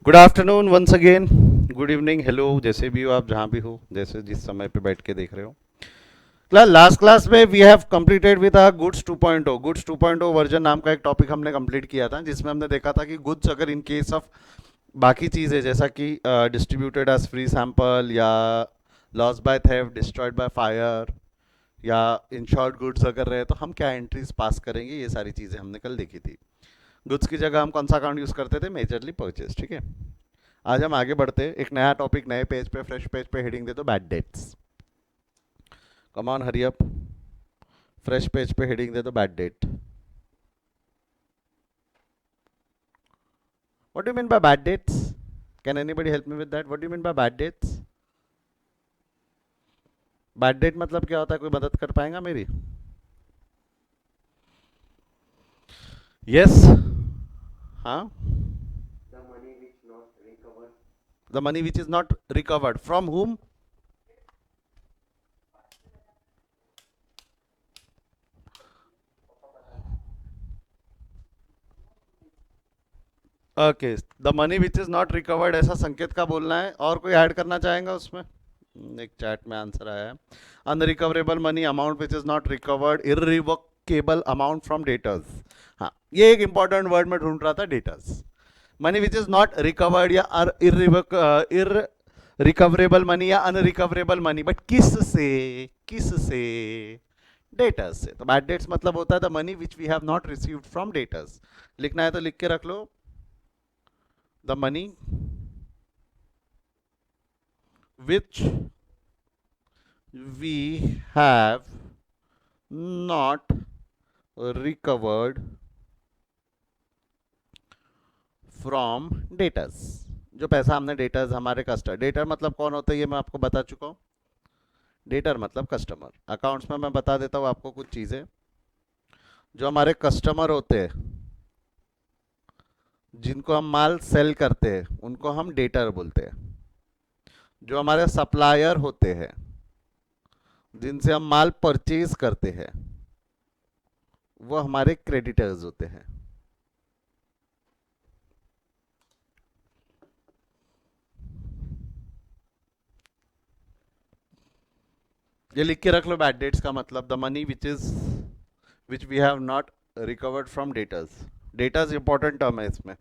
Good afternoon once again, good evening, hello, जैसे भी हो आप, जहाँ भी हो, जैसे जिस समय पे बैठ के देख रहे हो। लास्ट क्लास में we have completed with goods 2.0। Goods 2.0 version नाम का एक टॉपिक हमने कंप्लीट किया था, जिसमें हमने देखा था कि गुड्स अगर इन केस ऑफ बाकी चीज़ें जैसा कि डिस्ट्रीब्यूटेड एज फ्री सैंपल या loss by theft, destroyed by fire या इन शॉर्ट गुड्स अगर रहे तो हम क्या एंट्रीज पास करेंगे, ये सारी चीज़ें हमने कल देखी थी। गुड्स की जगह हम कौन सा अकाउंट यूज़ करते थे? Majorly purchase. ठीक है, आज हम आगे बढ़ते हैं, एक नया टॉपिक, नए पेज पे, फ्रेश पेज पे हेडिंग दे दो, bad debts. Come on hurry up, fresh page पे हेडिंग दे दो, bad debt. What do you mean by bad debts? Can anybody help me with that? What do you mean by bad debts? Bad debt मतलब क्या होता है? कोई मदद कर पाएगा मेरी? Yes yes? हाँ, the money which is not recovered from hmm? Okay, the money which is not recovered, ऐसा संकेत का बोलना है। और कोई ऐड करना चाहेगा उसमें? एक चैट में आंसर आया है, unrecoverable money, amount which is not recovered, irrevocable amount from debtors. हाँ, ये एक इंपॉर्टेंट वर्ड में ढूंढ रहा था, debtors. Money which is not recovered या इर रिकवरेबल मनी या अनरिकवरेबल मनी, बट किस से? किस से? डेटर्स से। तो बैड डेट्स मतलब होता है the money which we have not received from debtors. लिखना है तो लिख के रख लो, the money which we have not recovered from debtors। जो पैसा हमने डेटर्स, हमारे कस्टमर, डेटर मतलब कौन होता है ये मैं आपको बता चुका हूँ। डेटर मतलब कस्टमर। अकाउंट्स में मैं बता देता हूँ आपको कुछ चीज़ें। जो हमारे कस्टमर होते हैं, जिनको हम माल सेल करते हैं, उनको हम डेटर बोलते हैं। जो हमारे सप्लायर होते हैं, जिनसे हम माल परचेज करते हैं, वो हमारे क्रेडिटर्स होते हैं। ये लिख के रख लो, बैड डेट्स का मतलब the money which we have not recovered from debtors. Debtors important term है इसमें।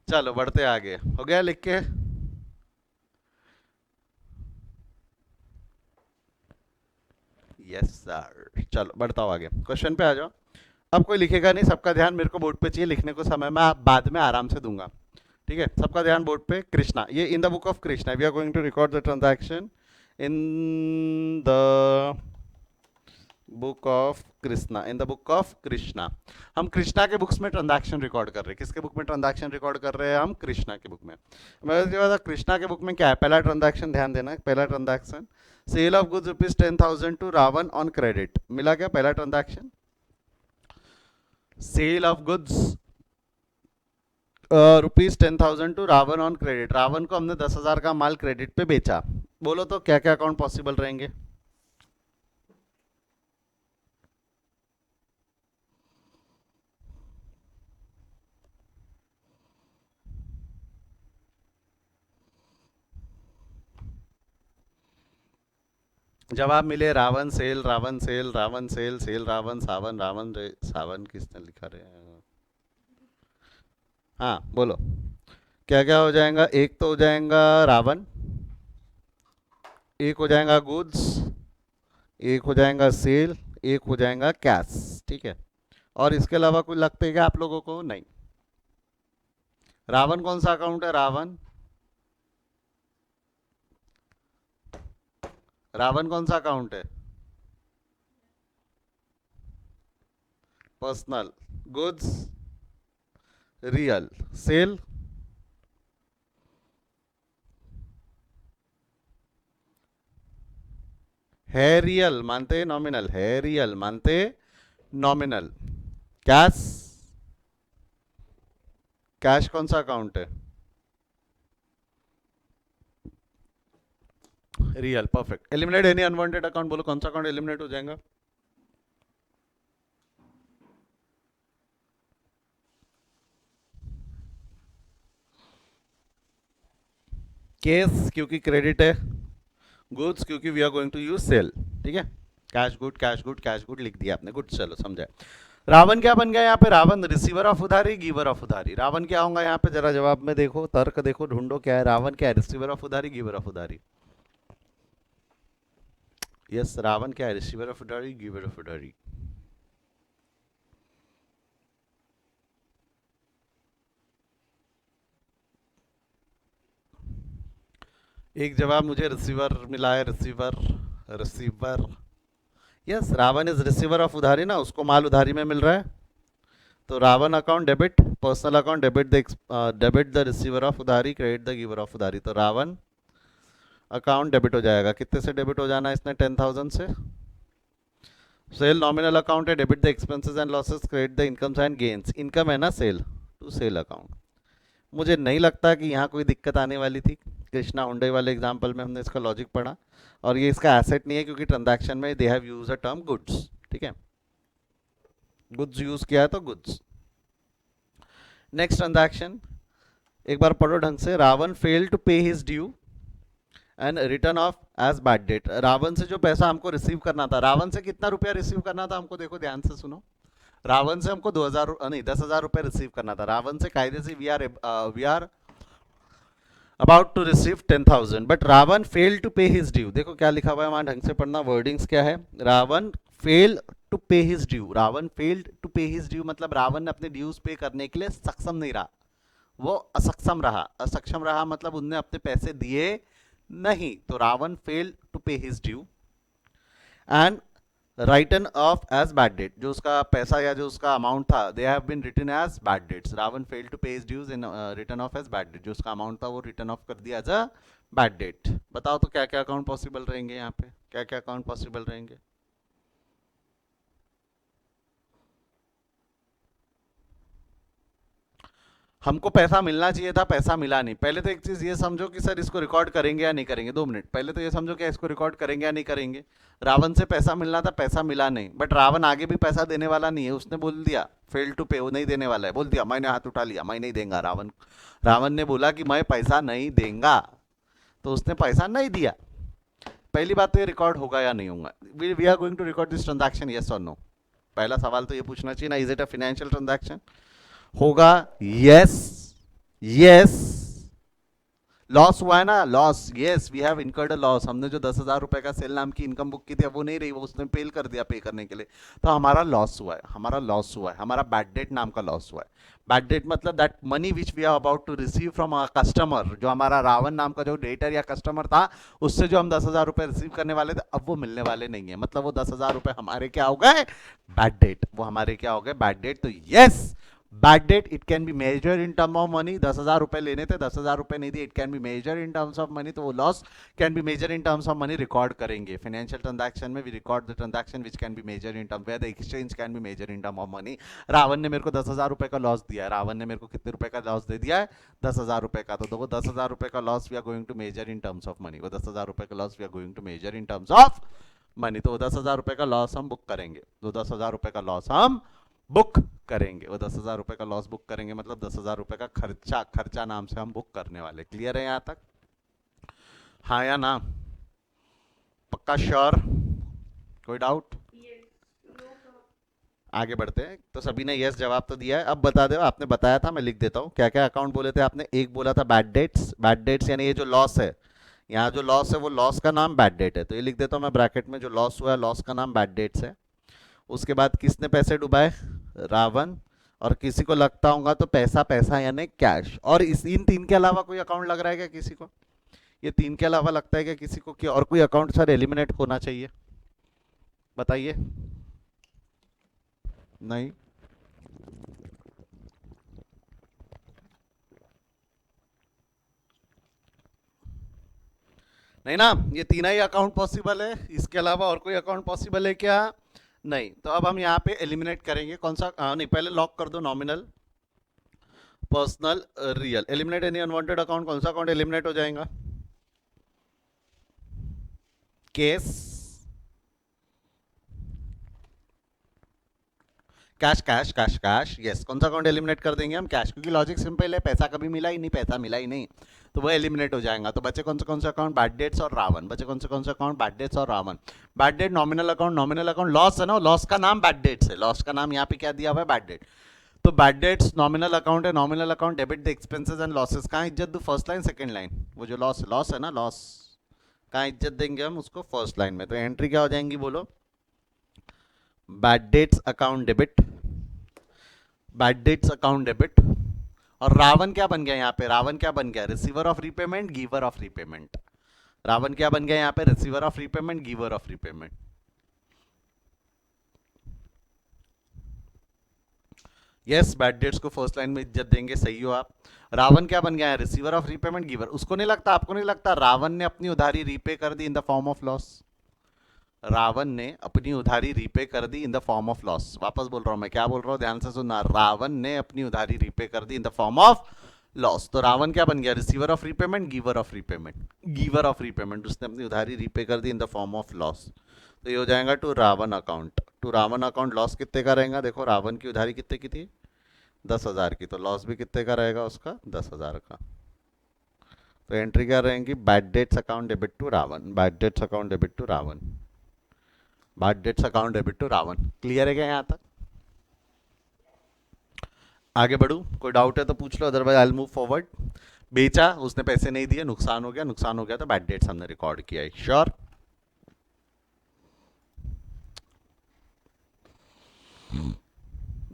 चलो बढ़ते आगे, हो गया लिख के? यस सर, चलो बढ़ता हूँ आगे, क्वेश्चन पे आ जाओ। अब कोई लिखेगा नहीं, सबका ध्यान मेरे को बोर्ड पे चाहिए, लिखने को समय मैं बाद में आराम से दूंगा। ठीक है, सबका ध्यान बोर्ड पे। कृष्णा, ये in the book of Krishna we are going to record the transaction in the book of Krishna, in the book of Krishna. हम कृष्णा के बुक्स में ट्रांजैक्शन रिकॉर्ड कर रहे हैं। किसके बुक में ट्रांजैक्शन रिकॉर्ड कर रहे हैं? हम कृष्णा के बुक में। मैं कृष्णा के बुक में क्या है? पहला ट्रांजैक्शन ध्यान देना, पहला transaction, sale of goods ₹10,000 to Ravan on credit. मिला क्या पहला transaction? Sale of goods ₹10,000 to Ravan on credit. Ravan को हमने 10,000 का माल क्रेडिट पे बेचा। बोलो तो क्या क्या अकाउंट पॉसिबल रहेंगे? जवाब मिले Ravan sale, Ravan sale, Ravan sale, sale Ravan, सावन रावण, सावन किसने लिखा रे? हाँ बोलो, क्या क्या हो जाएगा? एक तो हो जाएगा रावण, एक हो जाएगा गुड्स, एक हो जाएगा सेल, एक हो जाएगा कैश। ठीक है, और इसके अलावा कुछ लगता है क्या आप लोगों को? नहीं। रावण कौन सा अकाउंट है? रावण, रावण कौन सा अकाउंट है? पर्सनल। गुड्स, रियल, सेल है रियल मानते नॉमिनल, है रियल मानते नॉमिनल। कैश, कैश कौन सा अकाउंट है? Real, perfect. Eliminate any unwanted account, बोलो कौन सा अकाउंट एलिमिनेट हो जाएगा? केस क्योंकि क्रेडिट है, गुड्स क्योंकि we are going to use sale, ठीक है। Cash good, cash good, cash good लिख दिया आपने, गुड, चलो समझा। रावण क्या बन गया यहाँ पे? रावण रिसीवर ऑफ उधारी, गिवर ऑफ उधारी। रावण क्या होगा यहाँ पे? जरा जवाब में देखो, तर्क देखो, ढूंढो क्या है। रावण क्या है? रिसीवर ऑफ उधारी, गिवर ऑफ उधारी। यस, रावण क्या है? रिसीवर ऑफ उधारी, गिवर ऑफ उधारी। एक जवाब मुझे रिसीवर मिला है, receiver, receiver. Yes, Ravan is receiver of उधारी ना, उसको माल उधारी में मिल रहा है, तो Ravan account debit, personal account debit the, debit the receiver of उधारी, क्रेडिट द गिवर ऑफ उधारी। तो रावण अकाउंट डेबिट हो जाएगा, कितने से डेबिट हो जाना है इसने? 10,000 से। सेल नॉमिनल अकाउंट है, debit the expenses and losses, credit the incomes and gains. Income है ना सेल, टू सेल अकाउंट। मुझे नहीं लगता कि यहाँ कोई दिक्कत आने वाली थी। कृष्णा हुंडई वाले एग्जाम्पल में हमने इसका लॉजिक पढ़ा, और ये इसका एसेट नहीं है क्योंकि ट्रांजैक्शन में they have use a term goods, ठीक है, गुड्स यूज किया है तो गुड्स। नेक्स्ट ट्रांजैक्शन एक बार पढ़ो ढंग से। Ravan fail to pay his due and written off as bad debt. Ravan से जो पैसा हमको रिसीव करना था, रावण से कितना रुपया रिसीव करना था हमको? देखो ध्यान से सुनो, रावण से हमको 2,000 नहीं 10,000 रुपये रिसीव करना था। रावण से कायदे से we are about to receive 10,000, but Ravan fail to pay his due. देखो क्या लिखा हुआ है वहां, ढंग से पढ़ना, वर्डिंग्स क्या है। Ravan fail to pay his due, Ravan failed to pay his due मतलब रावण ने अपने ड्यूज पे करने के लिए सक्षम नहीं रहा, वो असक्षम रहा। असक्षम रहा मतलब उनने अपने पैसे दिए नहीं, तो Ravan fail to pay his due and written off as bad debt, जो उसका पैसा या जो उसका अमाउंट था, they have been written as bad debts. Ravan fail to pay his dues in written off as bad debt, जो उसका अमाउंट था वो रिटर्न ऑफ कर दिया एज अ बैड डेट। बताओ तो क्या क्या अकाउंट पॉसिबल रहेंगे यहाँ पे, क्या क्या अकाउंट पॉसिबल रहेंगे? हमको पैसा मिलना चाहिए था, पैसा मिला नहीं। पहले तो एक चीज ये समझो कि सर इसको रिकॉर्ड करेंगे या नहीं करेंगे, 2 मिनट पहले तो ये समझो कि इसको रिकॉर्ड करेंगे या नहीं करेंगे। रावण से पैसा मिलना था, पैसा मिला नहीं, बट रावण आगे भी पैसा देने वाला नहीं है, उसने बोल दिया फेल टू पे, वो नहीं देने वाला है, बोल दिया, मैंने हाथ उठा लिया, मैं नहीं देंगा। रावण, रावण ने बोला कि मैं पैसा नहीं देंगा, तो उसने पैसा नहीं दिया। पहली बात तो ये रिकॉर्ड होगा या नहीं होगा, we are going to record this transaction, yes और नो। पहला सवाल तो ये पूछना चाहिए ना, is it a financial transaction? होगा, यस, यस। लॉस हुआ है ना, loss, yes we have incurred a loss. हमने जो 10,000 रुपए का सेल नाम की इनकम बुक की थी, वो नहीं रही, वो उसने पेल कर दिया पे करने के लिए, तो हमारा लॉस हुआ है, हमारा लॉस हुआ है, हमारा बैड डेट नाम का लॉस हुआ है। बैड डेट मतलब that money which we are about to receive from a customer, जो हमारा रावण नाम का जो डेटर या कस्टमर था, उससे जो हम 10,000 रुपए रिसीव करने वाले थे, अब वो मिलने वाले नहीं है, मतलब वो 10,000 रुपए हमारे क्या हो गए? बैड डेट, वो हमारे क्या हो गए? Bad debt. तो yes, bad debt it can be measure in term of money. 10,000 रुपए लेने थे, 10,000 रुपए नहीं दिए, it can be measure in terms of money, तो वो loss can be measure in terms of money record करेंगे। फाइनेंशियल ट्रांजैक्शन में we record the transaction which can be measure in term, where the exchange can be measure in term of money. Ravan ने मेरे को 10,000 रुपए का loss दिया है, रावण ने मेरे को कितने रुपए का लॉस दे दिया है? 10,000 रुपए का। तो वो 10,000 रुपए का loss we are going to measure in terms of money, वो 10,000 रुपए का loss we are going to measure in terms of money. तो 10,000 रुपए का लॉस हम बुक करेंगे, तो 10,000 रुपए का लॉस हम बुक करेंगे, वो 10,000 रुपए का लॉस बुक करेंगे, मतलब 10,000 रुपए का खर्चा, खर्चा नाम से हम बुक करने वाले। क्लियर है यहां तक? हाँ या ना? पक्का श्योर? कोई डाउट? आगे बढ़ते हैं। तो सभी ने यस जवाब तो दिया है, अब बता दो, आपने बताया था, मैं लिख देता हूँ क्या क्या अकाउंट बोले थे आपने। एक बोला था बैड डेट्स, बैड डेट्स यानी ये जो लॉस है, यहाँ जो लॉस है वो लॉस का नाम बैड डेट है, तो ये लिख देता हूँ मैं ब्रैकेट में, जो लॉस हुआ है लॉस का नाम बैड डेट्स है। उसके बाद किसने पैसे डुबाए? रावण। और किसी को लगता होगा तो पैसा, पैसा यानी कैश। और इस इन तीन के अलावा कोई अकाउंट लग रहा है क्या किसी को? ये तीन के अलावा लगता है क्या किसी को कि और कोई अकाउंट सर एलिमिनेट होना चाहिए? बताइए। नहीं, नहीं ना, ये तीन ही अकाउंट पॉसिबल है, इसके अलावा और कोई अकाउंट पॉसिबल है क्या? नहीं। तो अब हम यहाँ पे एलिमिनेट करेंगे कौन सा, नहीं पहले लॉक कर दो nominal, personal, real. Eliminate any unwanted account, कौन सा अकाउंट एलिमिनेट हो जाएगा? Case cash cash cash cash, yes. कौन सा अकाउंट एलिमिनेट कर देंगे हम? कैश, क्योंकि लॉजिक सिंपल है, पैसा कभी मिला ही नहीं, पैसा मिला ही नहीं, तो वो एलिमिनेट हो जाएगा। तो बचे कौन से अकाउंट? बैड डेट्स और रावण। बचे कौन से अकाउंट? बैड डेट्स और Ravan. Bad debt nominal account, nominal account loss है ना, लॉस का नाम बैड डेट्स है, लॉस का नाम यहाँ पे क्या दिया हुआ है? Bad debt. तो बैड डेट्स नॉमिनल अकाउंट है, nominal account debit the expenses and losses. कहाँ इज्जत दो? फर्स्ट लाइन सेकंड लाइन, वो जो लॉस लॉस है ना, लॉस, कहाँ इज्जत देंगे हम उसको? फर्स्ट लाइन में। तो एंट्री क्या हो जाएंगी बोलो? Bad debts account debit, bad debts account debit. और रावण क्या बन गया यहाँ पे? रावण क्या बन गया? Receiver of repayment, giver of repayment. Ravan क्या बन गया यहाँ पे? Receiver of repayment, giver of repayment. Yes, bad debts को फर्स्ट लाइन में इज्जत देंगे, सही हो आप। रावण क्या बन गया है? Receiver of repayment, giver. उसको नहीं लगता, आपको नहीं लगता रावण ने अपनी उधारी रीपे कर दी in the form of loss? Ravan ने अपनी उधारी रीपे कर दी in the form of loss. वापस बोल रहा हूं मैं, क्या बोल रहा हूं ध्यान से सुनना। रावण ने अपनी उधारी रीपे कर दी in the form of loss. तो रावण क्या बन गया? Receiver of repayment, giver of repayment, giver of repayment. उसने अपनी उधारी रीपे कर दी in the form of loss. तो ये हो जाएगा to Ravan account. To Ravan account loss कितने का रहेगा? देखो रावण की उधारी कितने की थी? 10,000 की। तो लॉस भी कितने का रहेगा उसका? 10,000 का। तो एंट्री क्या रहेंगी? Bad debts account debit to Ravan, bad debts account debit to Ravan, bad debts account debit to Ravan. Clear है क्या यहाँ तक? आगे बढ़ू, कोई डाउट है तो पूछ लो, otherwise I will move forward. बेचा, उसने पैसे नहीं दिए, नुकसान हो गया, नुकसान हो गया तो बैड डेट्स हमने रिकॉर्ड किया है। श्योर?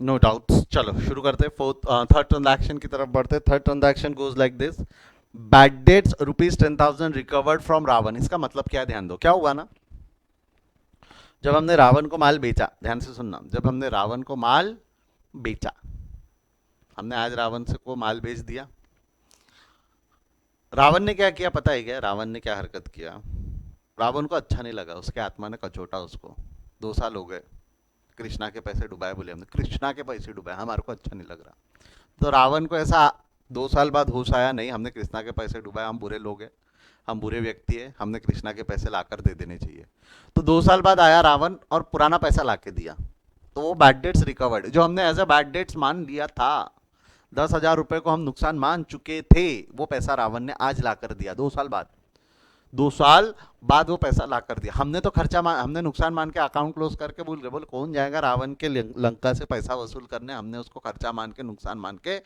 No doubts. चलो शुरू करते हैं, थर्ड ट्रांजैक्शन की तरफ बढ़ते। Third transaction goes like this. Bad debts ₹10,000 recovered from Ravan. इसका मतलब क्या है? ध्यान दो, क्या हुआ ना, जब हमने रावण को माल बेचा, ध्यान से सुनना, जब हमने रावण को माल बेचा, हमने आज रावण से को माल बेच दिया। रावण ने क्या किया पता है क्या? रावण ने क्या हरकत किया? रावण को अच्छा नहीं लगा, उसके आत्मा ने कचोटा उसको। 2 साल हो गए, कृष्णा के पैसे डुबाए, बोले हमने कृष्णा के पैसे डुबाए, हमारे को अच्छा नहीं लग रहा। तो रावण को ऐसा 2 साल बाद होश आया, नहीं हमने कृष्णा के पैसे डुबाए, हम बुरे लोग हैं, हम बुरे व्यक्ति है, हमने कृष्णा के पैसे लाकर दे देने चाहिए। तो 2 साल बाद आया रावण और पुराना पैसा ला के दिया। तो वो बैड डेट्स रिकवर्ड, जो हमने एज अ बैड डेट्स मान लिया था, 10,000 रुपए को हम नुकसान मान चुके थे, वो पैसा रावण ने आज ला कर दिया 2 साल बाद। 2 साल बाद वो पैसा ला कर दिया। हमने तो हमने नुकसान मान के अकाउंट क्लोज करके भूल गए, बोले कौन जाएगा रावण के लंका से पैसा वसूल करने। हमने उसको खर्चा मान के, नुकसान मान के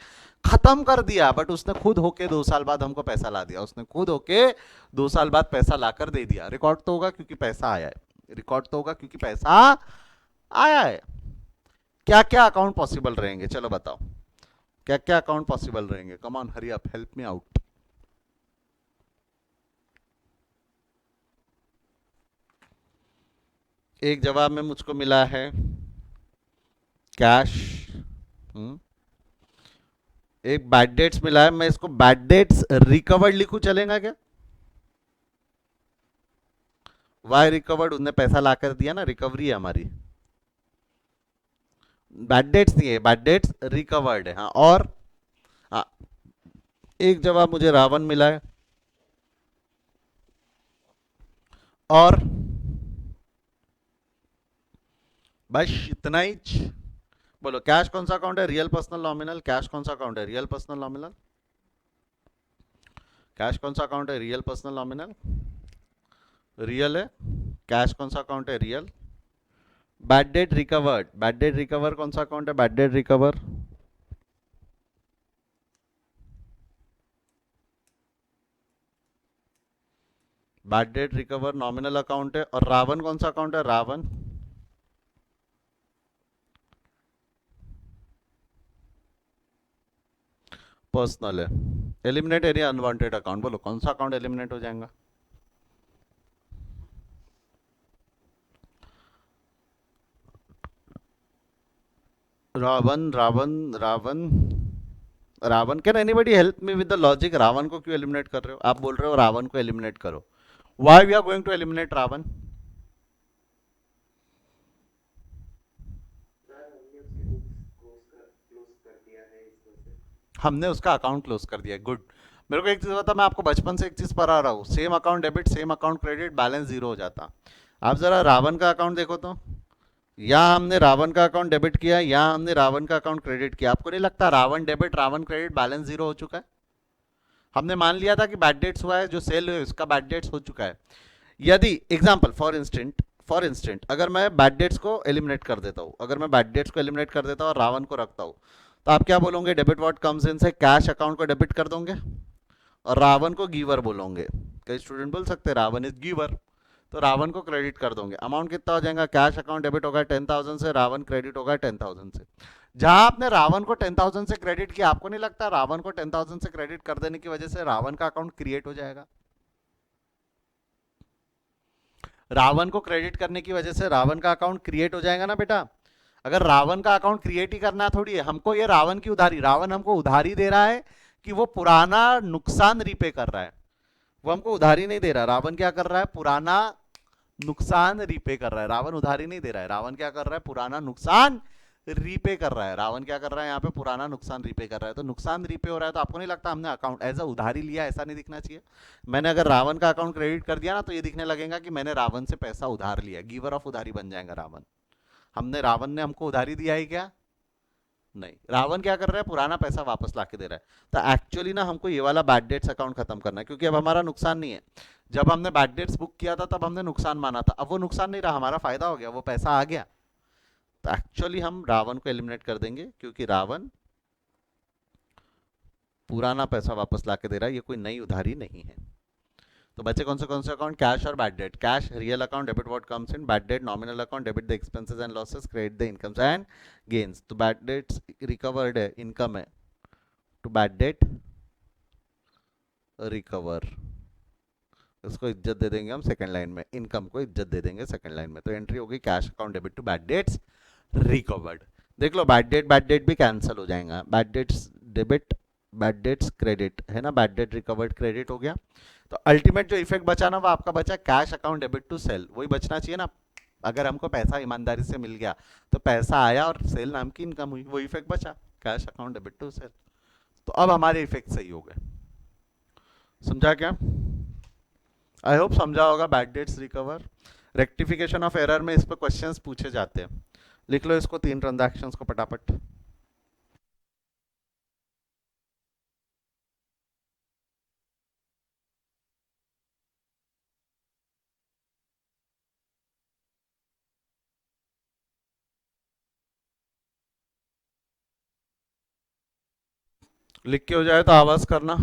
खत्म कर दिया। बट उसने खुद होके 2 साल बाद हमको पैसा ला दिया, उसने खुद होके 2 साल बाद पैसा ला कर दे दिया। रिकॉर्ड तो होगा क्योंकि पैसा आया है, रिकॉर्ड तो होगा क्योंकि पैसा आया है। क्या क्या अकाउंट पॉसिबल रहेंगे? चलो बताओ, क्या क्या अकाउंट पॉसिबल रहेंगे? कम on, hurry up, help me out. एक जवाब में मुझको मिला है कैश, एक बैड डेट्स मिला है। मैं इसको बैड डेट्स रिकवर्ड लिखूं, चलेगा क्या? Why recovered? उसने पैसा ला कर दिया ना, रिकवरी है हमारी। बैड डेट्स नहीं है, बैड डेट्स रिकवर्ड है। हाँ, और हाँ, एक जवाब मुझे रावण मिला है, और बस इतना ही। बोलो कैश कौन सा अकाउंट है? Real personal nominal. कैश कौन सा अकाउंट है? Real personal nominal. कैश कौन सा अकाउंट है? रियल पर्सनल नॉमिनल, रियल है। कैश कौन सा अकाउंट है? Real. Bad debt recovered, bad debt recover कौन सा अकाउंट है? Bad debt recover bad debt recover nominal account है। और रावण कौन सा अकाउंट है? रावण पर्सनल है। Eliminate any unwanted account. बोलो कौन सा अकाउंट एलिमिनेट हो जाएगा? Ravan Ravan Ravan Ravan. Can anybody help me with the logic? Ravan को क्यों एलिमिनेट कर रहे हो? आप बोल रहे हो रावण को एलिमिनेट करो, why we are going to eliminate Ravan? हमने उसका अकाउंट क्लोज कर दिया, गुड। मेरे को एक चीज बता, मैं आपको बचपन से एक चीज पढ़ा रहा हूँ, same account debit same account credit, balance zero हो जाता। आप जरा रावण का अकाउंट देखो तो, यहाँ हमने रावण का अकाउंट डेबिट किया, यहाँ हमने रावण का अकाउंट क्रेडिट किया, आपको नहीं लगता Ravan debit Ravan credit balance zero हो चुका है? हमने मान लिया था कि बैड डेट्स हुआ है, जो सेल है उसका बैड डेट्स हो चुका है। यदि एग्जाम्पल फॉर इंस्टेंट अगर मैं बैड डेट्स को एलिमिनेट कर देता हूँ, अगर मैं बैड डेट्स को एलिमिनेट कर देता हूँ और रावण को रखता हूँ, तो आप क्या बोलोगे? डेबिट व्हाट कम्स इन से कैश अकाउंट को डेबिट कर दोगे और रावण को गिवर बोलोगे। कई स्टूडेंट बोल सकते हैं रावण इज गिवर, तो रावण को क्रेडिट कर दोगे। अमाउंट कितना हो जाएगा? कैश अकाउंट डेबिट होगा 10,000 से, रावण क्रेडिट होगा 10,000 से। जहां आपने रावण को 10,000 से क्रेडिट किया, आपको नहीं लगता रावण को 10,000 से क्रेडिट कर देने की वजह से रावण का अकाउंट क्रिएट हो जाएगा? रावण को क्रेडिट करने की वजह से रावण का अकाउंट क्रिएट हो जाएगा ना बेटा। अगर रावण का अकाउंट क्रिएट ही करना थोड़ी है हमको, ये रावण की उधारी, रावण हमको उधारी दे रहा है कि वो पुराना नुकसान रिपे कर रहा है। वो हमको उधारी नहीं दे रहा, रावण क्या कर रहा है? पुराना नुकसान रिपे कर रहा है। रावण उधारी नहीं दे रहा है, रावण क्या कर रहा है? पुराना नुकसान रीपे कर रहा है। रावण क्या कर रहा है यहाँ पे? पुराना नुकसान रीपे कर रहा है। तो नुकसान रीपे हो रहा है, तो आपको नहीं लगता हमने अकाउंट एज अ उधारी लिया? ऐसा नहीं दिखना चाहिए? मैंने अगर रावण का अकाउंट क्रेडिट कर दिया ना, तो ये दिखने लगेगा कि मैंने रावण से पैसा उधार लिया, गिवर ऑफ उधारी बन जाएगा रावण। हमने रावण ने हमको उधारी दिया है क्या? नहीं। रावण क्या कर रहा है? पुराना पैसा वापस ला के दे रहा है। तो एक्चुअली ना हमको ये वाला बैड डेट्स अकाउंट खत्म करना है, क्योंकि अब हमारा नुकसान नहीं है। जब हमने बैड डेट्स बुक किया था तब हमने नुकसान माना था, अब वो नुकसान नहीं रहा, हमारा फायदा हो गया, वो पैसा आ गया। तो एक्चुअली हम रावण को एलिमिनेट कर देंगे, क्योंकि रावण पुराना पैसा वापस ला के दे रहा है, ये कोई नई उधारी नहीं है। तो बच्चे कौन से अकाउंट? कैश और bad debt. Cash real account debit what comes in, bad debt nominal account debit the expenses and losses credit the incomes and gains. तो बैड डेट्स रिकवर्ड है, इनकम है, टू बैड डेट रिकवर, उसको इज्जत दे देंगे हम second line में, income को इज्जत दे देंगे सेकंड लाइन में। तो एंट्री होगी cash account debit to bad debts recovered. देख लो बैड डेट भी कैंसिल हो जाएगा, bad debts debit bad debts credit है ना, बैड डेट रिकवर्ड क्रेडिट हो गया। तो अल्टीमेट जो इफेक्ट बचा ना, वो आपका बचा cash account debit to sale, वही बचना चाहिए ना। अगर हमको पैसा ईमानदारी से मिल गया तो पैसा आया और सेल नाम की इनकम हुई, वो इफेक्ट बचा, cash account debit to sale. तो अब हमारे इफेक्ट सही हो गए। समझा क्या? आई होप समझा होगा। Bad debts recover, rectification of error में इस पर क्वेश्चंस पूछे जाते हैं। लिख लो इसको, 3 ट्रांजैक्शंस को पटापट। लिख के हो जाए तो आवाज करना।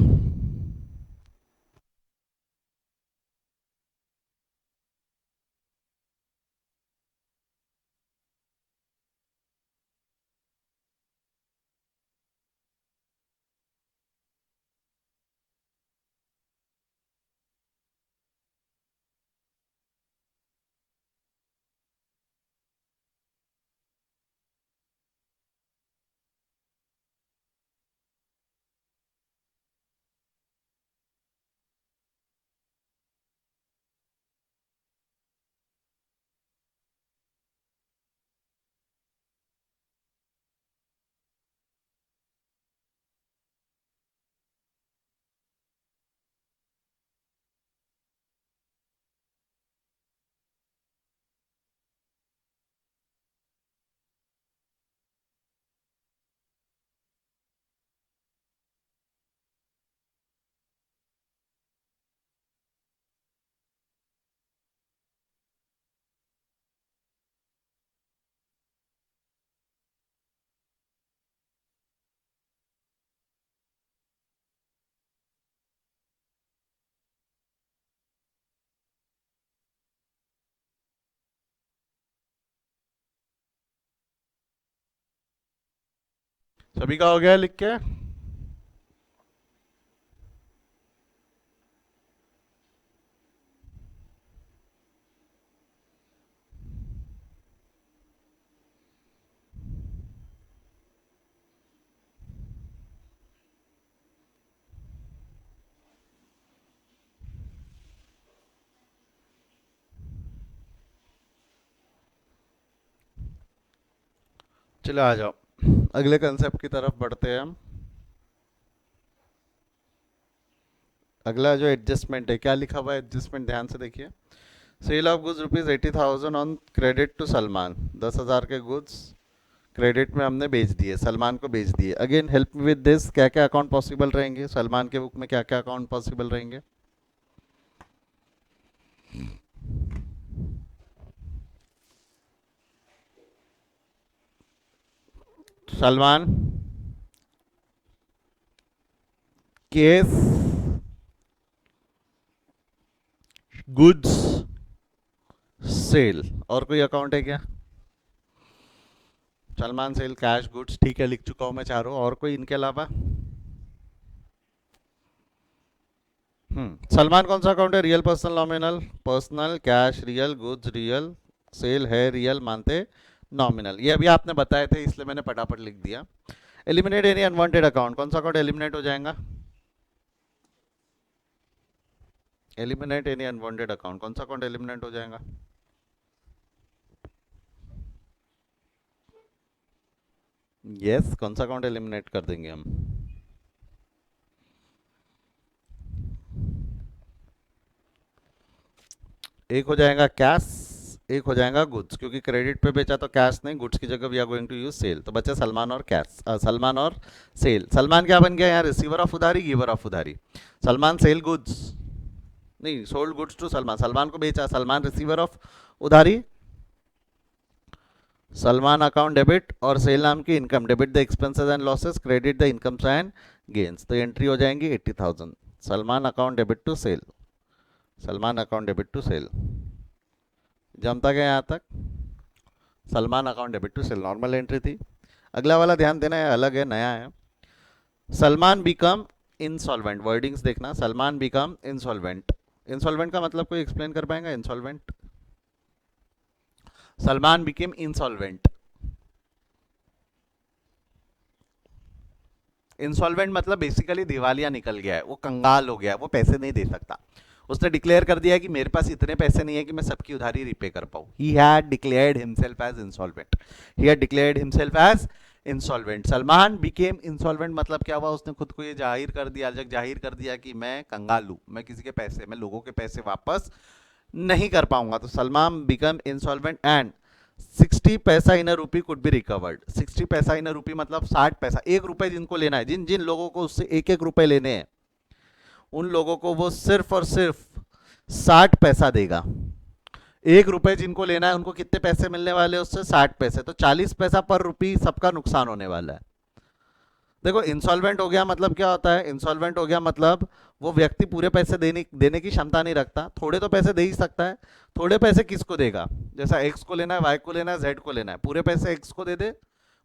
सभी का हो गया लिख के? चलो आ जाओ, अगले कंसेप्ट की तरफ बढ़ते हैं हम। अगला जो एडजस्टमेंट है, क्या लिखा हुआ है एडजस्टमेंट, ध्यान से देखिए। Sale of goods ₹80,000 on credit to Salman. 10,000 के गुड्स क्रेडिट में हमने बेच दिए, सलमान को बेच दिए। Again help me with this, क्या क्या अकाउंट पॉसिबल रहेंगे सलमान के बुक में, क्या क्या अकाउंट पॉसिबल रहेंगे? सलमान केस गुड्स सेल, और कोई अकाउंट है क्या? सलमान सेल कैश गुड्स, ठीक है, लिख चुका हूं मैं चारों। और कोई इनके अलावा? सलमान कौन सा अकाउंट है? Real personal nominal? Personal cash real, goods real, sale है रियल, मानते नॉमिनल। ये अभी आपने बताए थे इसलिए मैंने फटाफट लिख दिया। एलिमिनेट एनी अनवांटेड अकाउंट, कौन सा अकाउंट एलिमिनेट हो जाएगा? एलिमिनेट एनी अनवांटेड अकाउंट, कौन सा अकाउंट एलिमिनेट हो जाएगा? यस, कौन सा अकाउंट एलिमिनेट कर देंगे हम? एक हो जाएगा कैश, एक हो जाएगा गुड्स, क्योंकि क्रेडिट पे बेचा तो कैश नहीं, गुड्स की जगह we are going to use sale. तो बच्चे सलमान और कैश, सलमान और सेल। सलमान क्या बन गया यहाँ? रिसीवर ऑफ उधारी, गिवर ऑफ उधारी। सलमान सेल गुड्स, नहीं, sold goods to Salman, Salman को बेचा, सलमान रिसीवर ऑफ उधारी। सलमान अकाउंट डेबिट, और सेल नाम की इनकम, debit the expenses and losses, credit the incomes and gains. तो एंट्री हो जाएंगी 80,000, Salman account debit to sale, Salman account debit to sale. जमता गया यहाँ तक? Salman account debit to sale normal entry थी। अगला वाला ध्यान देना है, अलग है, नया है। सलमान बिकम इंसॉल्वेंट, वर्डिंग्स देखना, सलमान बिकम इंसॉल्वेंट। इंसॉल्वेंट का मतलब कोई एक्सप्लेन कर पाएगा? Insolvent, Salman became insolvent. Insolvent मतलब बेसिकली दिवालिया निकल गया है, वो कंगाल हो गया है, वो पैसे नहीं दे सकता। उसने डिक्लेयर कर दिया कि मेरे पास इतने पैसे नहीं है कि मैं सबकी उधारी रिपे कर पाऊं। He had declared himself as insolvent, he had declared himself as insolvent. Salman became insolvent मतलब क्या हुआ? उसने खुद को ये जाहिर कर दिया, जग जाहिर कर दिया कि मैं कंगाल हूं, मैं किसी के पैसे, मैं लोगों के पैसे वापस नहीं कर पाऊंगा। तो सलमान बिकम इंसॉल्वेंट एंड 60 पैसा इन अ रूपी कुड बी रिकवर्ड। 60 पैसा इन अ रूपी मतलब 60 पैसा, 1 रुपए जिनको लेना है, जिन जिन लोगों को उससे 1-1 रुपए लेने हैं, उन लोगों को वो सिर्फ और सिर्फ 60 पैसा देगा। 1 रुपए जिनको लेना है उनको कितने पैसे मिलने वाले हैं उससे? 60 पैसे। तो 40 पैसा पर रुपी सबका नुकसान होने वाला है। देखो, इंसॉल्वेंट हो गया मतलब क्या होता है? इंसॉल्वेंट हो गया मतलब वो व्यक्ति पूरे पैसे देने की क्षमता नहीं रखता, थोड़े तो पैसे दे ही सकता है। थोड़े पैसे किसको देगा? जैसा एक्स को लेना है, वाई को लेना है, जेड को लेना है, पूरे पैसे एक्स को दे दे,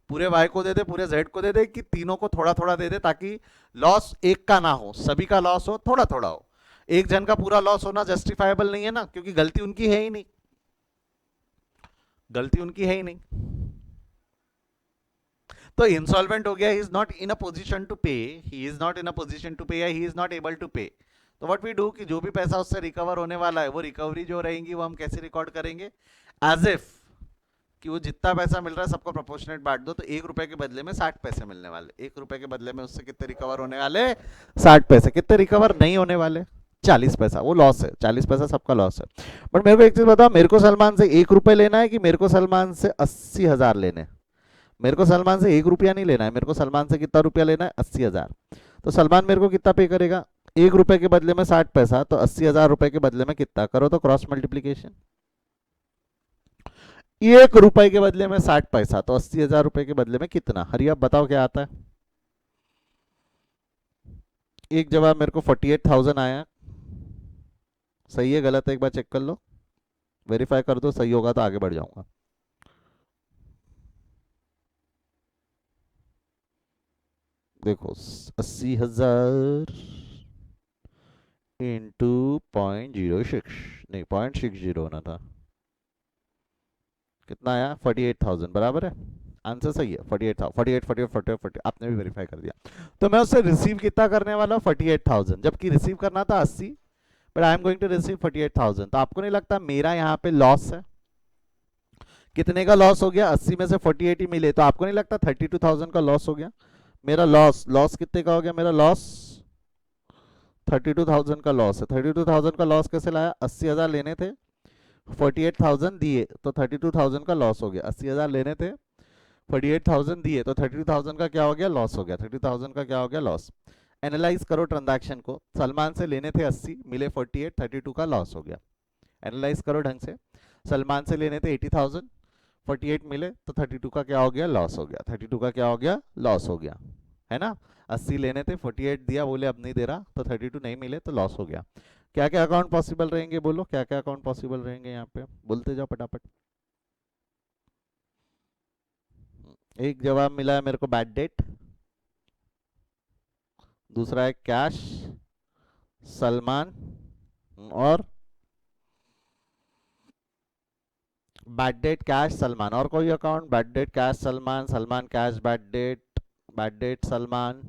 पूरे वाई को दे दे, पूरे जेड को दे दे, कि तीनों को थोड़ा थोड़ा दे दे, ताकि लॉस एक का ना हो, सभी का लॉस हो, थोड़ा थोड़ा हो। एक जन का पूरा लॉस होना जस्टिफाइबल नहीं है ना, क्योंकि गलती उनकी है ही नहीं, गलती उनकी है ही नहीं। तो इंसॉल्वेंट हो गया, he is not in a position to pay, he is not in a position to pay, या he is not able to pay. तो व्हाट वी डू कि जो भी पैसा उससे रिकवर होने वाला है, वो रिकवरी जो रहेंगी वो हम कैसे रिकॉर्ड करेंगे? एज इफ कि वो जितना पैसा मिल रहा है सबको प्रोपोर्शनेट बांट दो। तो 1 रुपए के बदले में 60 पैसे मिलने वाले, 1 रुपए के बदले में उससे कितने रिकवर होने वाले? 60 पैसे। कितने रिकवर नहीं होने वाले? 40 पैसा। वो लॉस है, 40 पैसा सबका लॉस है। बट मेरे को एक चीज बताओ, मेरे को सलमान से 1 रुपए लेना है कि मेरे को सलमान से 80,000 लेने हैं? मेरे को सलमान से 1 रुपया नहीं लेना है, मेरे को सलमान से कितना रुपया लेना है? 80,000। तो सलमान मेरे को कितना पे करेगा? 1 रुपए के बदले में 60 पैसा, तो 80,000 रुपए के बदले में कितना? करो तो क्रॉस मल्टीप्लीकेशन। 1 रुपए के बदले में 60 पैसा, तो 80,000 रुपए के बदले में कितना? हरी आप बताओ क्या आता है? एक जवाब मेरे को 48,000 आया। सही है गलत है एक बार चेक कर लो, वेरीफाई कर दो, सही होगा तो आगे बढ़ जाऊंगा। देखो 80,000 इंटू 0.06, नहीं 0.60 होना था, कितना आया? 48,000 बराबर है, आंसर सही है। 48,000 आपने भी वेरीफाई कर दिया। तो मैं उससे रिसीव कितना करने वाला हूँ? 48,000, जबकि रिसीव करना था 80, but I am going to receive 48,000। तो आपको नहीं लगता मेरा यहाँ पे लॉस है? कितने का लॉस हो गया? 80 में से 48 ही मिले, तो आपको नहीं लगता 32,000 का लॉस हो गया? मेरा लॉस लॉस कितने का हो गया? मेरा लॉस 32,000 का लॉस है। 32,000 का लॉस कैसे लाया? 80,000 लेने थे, 48,000 दिए, तो 32,000 का लॉस हो गया। 80,000 लेने थे, 48,000 दिए, तो 32,000 का क्या हो गया? लॉस हो गया। 30,000 का क्या हो गया? लॉस। एनालाइज करो ट्रांजैक्शन को। सलमान से लेने थे 80, मिले 48, 32 का लॉस हो गया। एनालाइज करो ढंग से। सलमान से लेने थे 80,000, 48 मिले, तो 32 का क्या हो गया? लॉस हो गया। 32 का क्या हो गया? लॉस हो गया, है ना? 80 लेने थे, 48 दिया, बोले अब नहीं दे रहा, तो 32 नहीं मिले, तो लॉस हो गया। क्या क्या अकाउंट पॉसिबल रहेंगे? बोलो क्या क्या अकाउंट पॉसिबल रहेंगे यहाँ पे, बोलते जाओ फटाफट। एक जवाब मिला है मेरे को, बैड डेट। दूसरा है कैश, सलमान, और बैड डेट कैश सलमान। और कोई account? Bad debt cash Salman, Salman cash bad debt, bad debt Salman.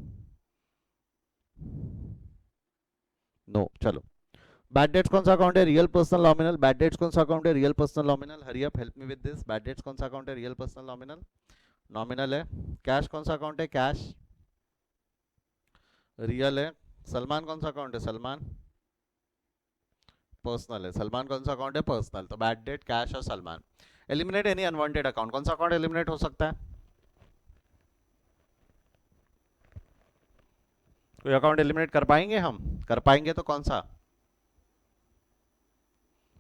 No, चलो। बैड डेट्स कौन सा अकाउंट है? Real personal nominal. Bad debts कौन सा अकाउंट है? Real personal nominal. Hurry up, help me with this. Bad debts कौन सा अकाउंट है? रियल पर्सनल नॉमिनल, नॉमिनल है। कैश कौन सा अकाउंट है? कैश रियल है। सलमान कौन सा अकाउंट है? सलमान पर्सनल है। सलमान कौन सा अकाउंट है? पर्सनल। तो बैड डेट, कैश और Salman. Eliminate any unwanted account. कौन सा अकाउंट एलिमिनेट हो सकता है? कोई अकाउंट एलिमिनेट कर पाएंगे हम? कर पाएंगे तो कौन सा?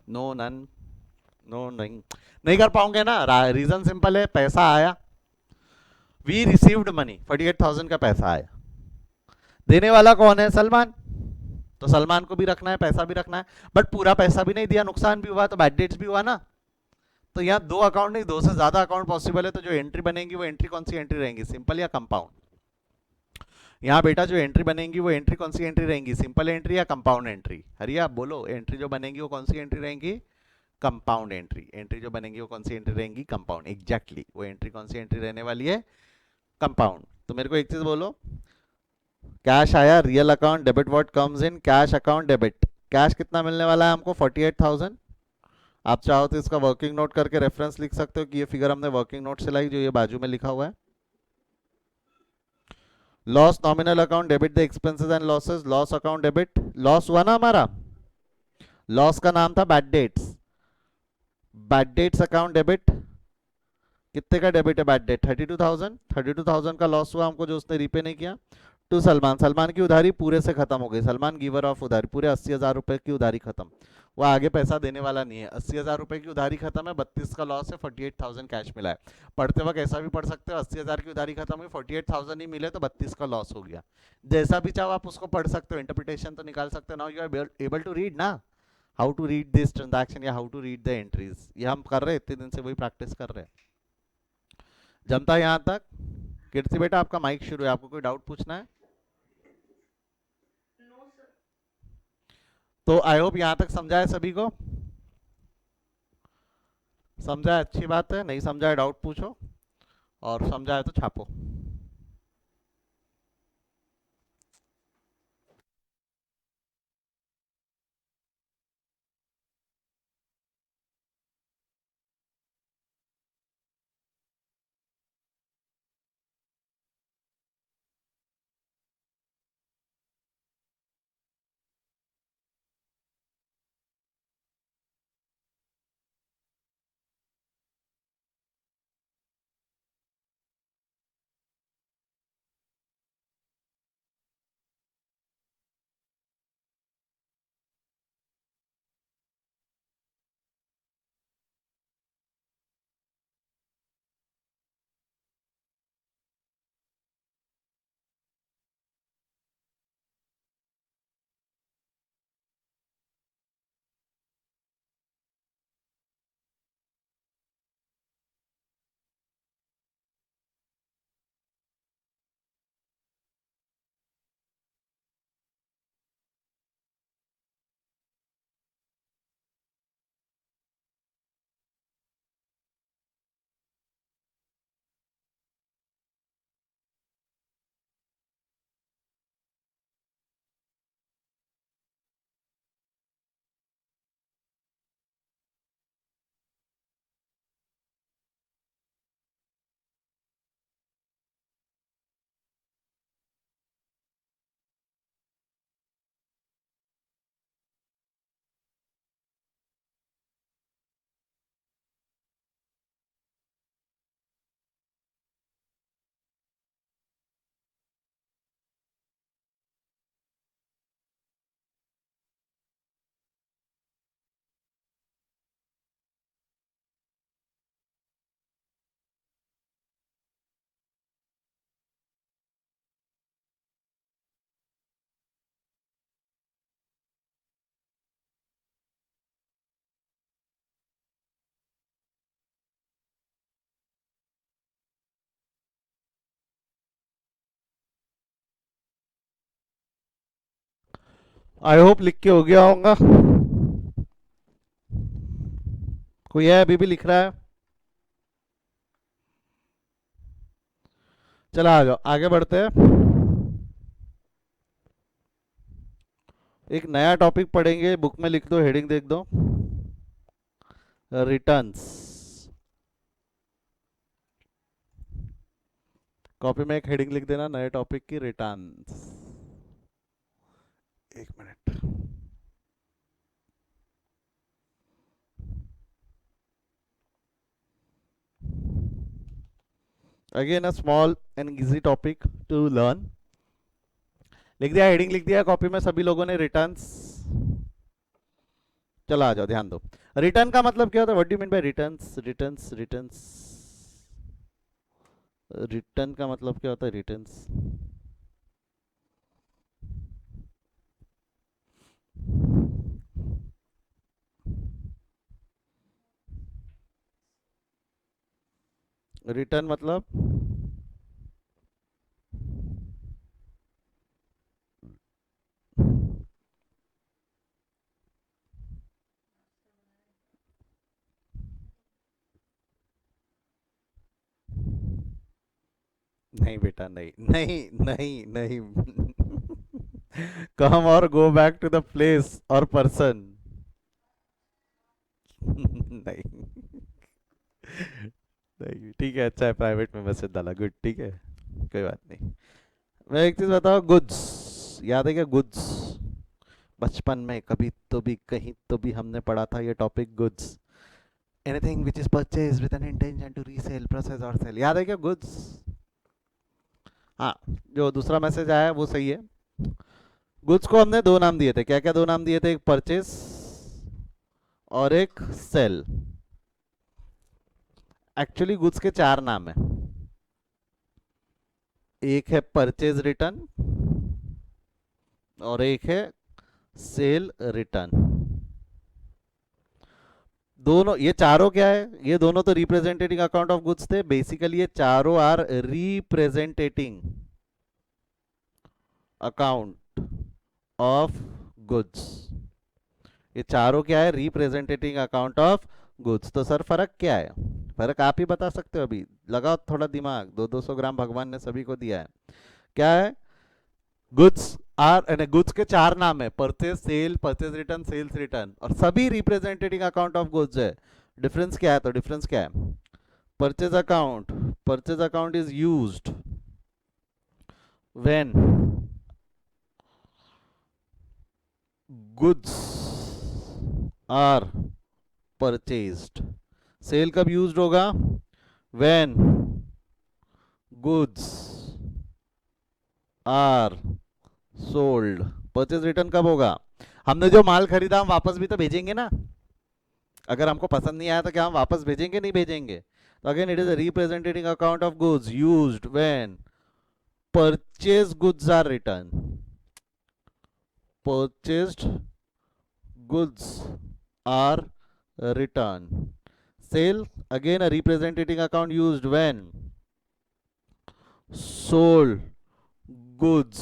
No, none. नो, नहीं। नहीं कर पाओगे ना। रीजन सिंपल है, पैसा आया। वी रिसीव्ड मनी, 48,000 का पैसा आया। देने वाला कौन है? सलमान। तो सलमान को भी रखना है, पैसा भी रखना है। बट पूरा पैसा भी नहीं दिया, नुकसान भी हुआ, तो बैड डेट्स भी हुआ ना। तो यहाँ दो अकाउंट नहीं, दो से ज्यादा अकाउंट पॉसिबल है। तो जो एंट्री बनेगी वो एंट्री कौन सी एंट्री रहेंगी? सिंपल या कंपाउंड? यहाँ बेटा जो एंट्री बनेगी वो एंट्री कौन सी एंट्री रहेंगी? सिंपल एंट्री या कंपाउंड एंट्री? हरिया आप बोलो, एंट्री जो बनेगी वो कौन सी एंट्री रहेंगी? Compound entry. एंट्री जो बनेगी वो कौन सी एंट्री रहेंगी? कंपाउंड। एग्जैक्टली, वो एंट्री कौन सी एंट्री रहने वाली है? कंपाउंड। तो मेरे को एक चीज बोलो, कैश आया, real account debit, what comes in cash account debit. Cash कितना मिलने वाला है हमको? 48,000। आप चाहो तो इसका वर्किंग नोट करके रेफरेंस लिख सकते हो कि ये फिगर हमने वर्किंग नोट से लाई, जो ये बाजू में लिखा हुआ है। Loss nominal account debit the expenses and losses. Loss account debit, loss हुआ ना हमारा। लॉस का नाम था bad debts. Bad debts account debit, कितने का डेबिट है बैड डेट? 32,000। 32,000 का लॉस हुआ हमको जो उसने रीपे नहीं किया। टू सलमान, सलमान की उधारी पूरे से खत्म हो गई। सलमान गिवर ऑफ उधारी, पूरे 80,000 रुपए की उधारी खत्म। वो आगे पैसा देने वाला नहीं है। 80,000 रुपए की उधारी खत्म है, 32 का लॉस है, 48,000 कैश मिला है। पढ़ते वक्त ऐसा भी पढ़ सकते हो, 80,000 की उधारी खत्म हुई, 48,000 ही मिले, तो 32 का लॉस हो गया। जैसा भी चाहो आप उसको पढ़ सकते हो, इंटरप्रिटेशन तो निकाल सकते हो। Now you are able to read ना, how to read this transaction या how to read the entries. ये हम कर रहे हैं, इतने दिन से वही प्रैक्टिस कर रहे हैं। जमता यहाँ तक? कीर्ति बेटा आपका माइक शुरू है, आपको कोई डाउट पूछना है? तो आई होप यहाँ तक समझा है सभी को। समझा है, अच्छी बात है। नहीं समझा है डाउट पूछो, और समझा है तो छापो। आई होप लिख के हो गया होगा। कोई है अभी भी लिख रहा है? चला आ जाओ, आगे बढ़ते हैं। एक नया टॉपिक पढ़ेंगे, बुक में लिख दो, हेडिंग देख दो, रिटर्न्स। कॉपी में एक हेडिंग लिख देना नए टॉपिक की, रिटर्न्स। एक minute. Again a small and easy topic to learn. लिख दिया, हेडिंग लिख दिया कॉपी में सभी लोगों ने, रिटर्न्स। चलो आ जाओ, ध्यान दो। रिटर्न का मतलब क्या होता है? What do you mean bye returns? Returns returns return का मतलब क्या होता है? रिटर्न्स, रिटर्न मतलब नहीं बेटा, नहीं नहीं नहीं नहीं। कम और go back to the place और पर्सन। नहीं नहीं, ठीक है, अच्छा है, प्राइवेट में मैसेज डाला, गुड, ठीक है, कोई बात नहीं। मैं एक चीज बताओ, गुड्स याद है क्या? गुड्स बचपन में कभी तो भी कहीं तो भी हमने पढ़ा था ये topic, goods. Anything which is purchase with an intention to resale, process और सेल, याद है क्या? गुड्स। हाँ, जो दूसरा मैसेज आया है वो सही है। गुड्स को हमने दो नाम दिए थे, क्या क्या दो नाम दिए थे? एक परचेस और एक सेल। एक्चुअली गुड्स के चार नाम है। एक है परचेज रिटर्न और एक है सेल रिटर्न। दोनों ये चारों क्या है? ये दोनों तो रिप्रेजेंटेटिंग अकाउंट ऑफ गुड्स थे। बेसिकली ये चारों are representing account of goods. ये चारों क्या है? Representing account of goods. तो सर फर्क क्या है? फर्क आप ही बता सकते हो, अभी लगाओ थोड़ा दिमाग, 200 ग्राम भगवान ने सभी को दिया है। क्या है? गुड्स आर, गुड्स के चार नाम है, purchase, sale, purchase return, sales return, और सभी रिप्रेजेंटेटिंग अकाउंट ऑफ गुड्स है। डिफरेंस क्या है? तो डिफरेंस क्या है? Purchase account is used when goods are purchased. Sale कब यूज्ड होगा? When goods are sold. Purchase return कब होगा? हमने जो माल खरीदा हम वापस भी तो भेजेंगे ना। अगर हमको पसंद नहीं आया तो क्या हम वापस भेजेंगे? नहीं भेजेंगे। तो again it is a representing account of goods used when purchase goods are return. Purchased goods are return. Sale, again a representing account used when sold goods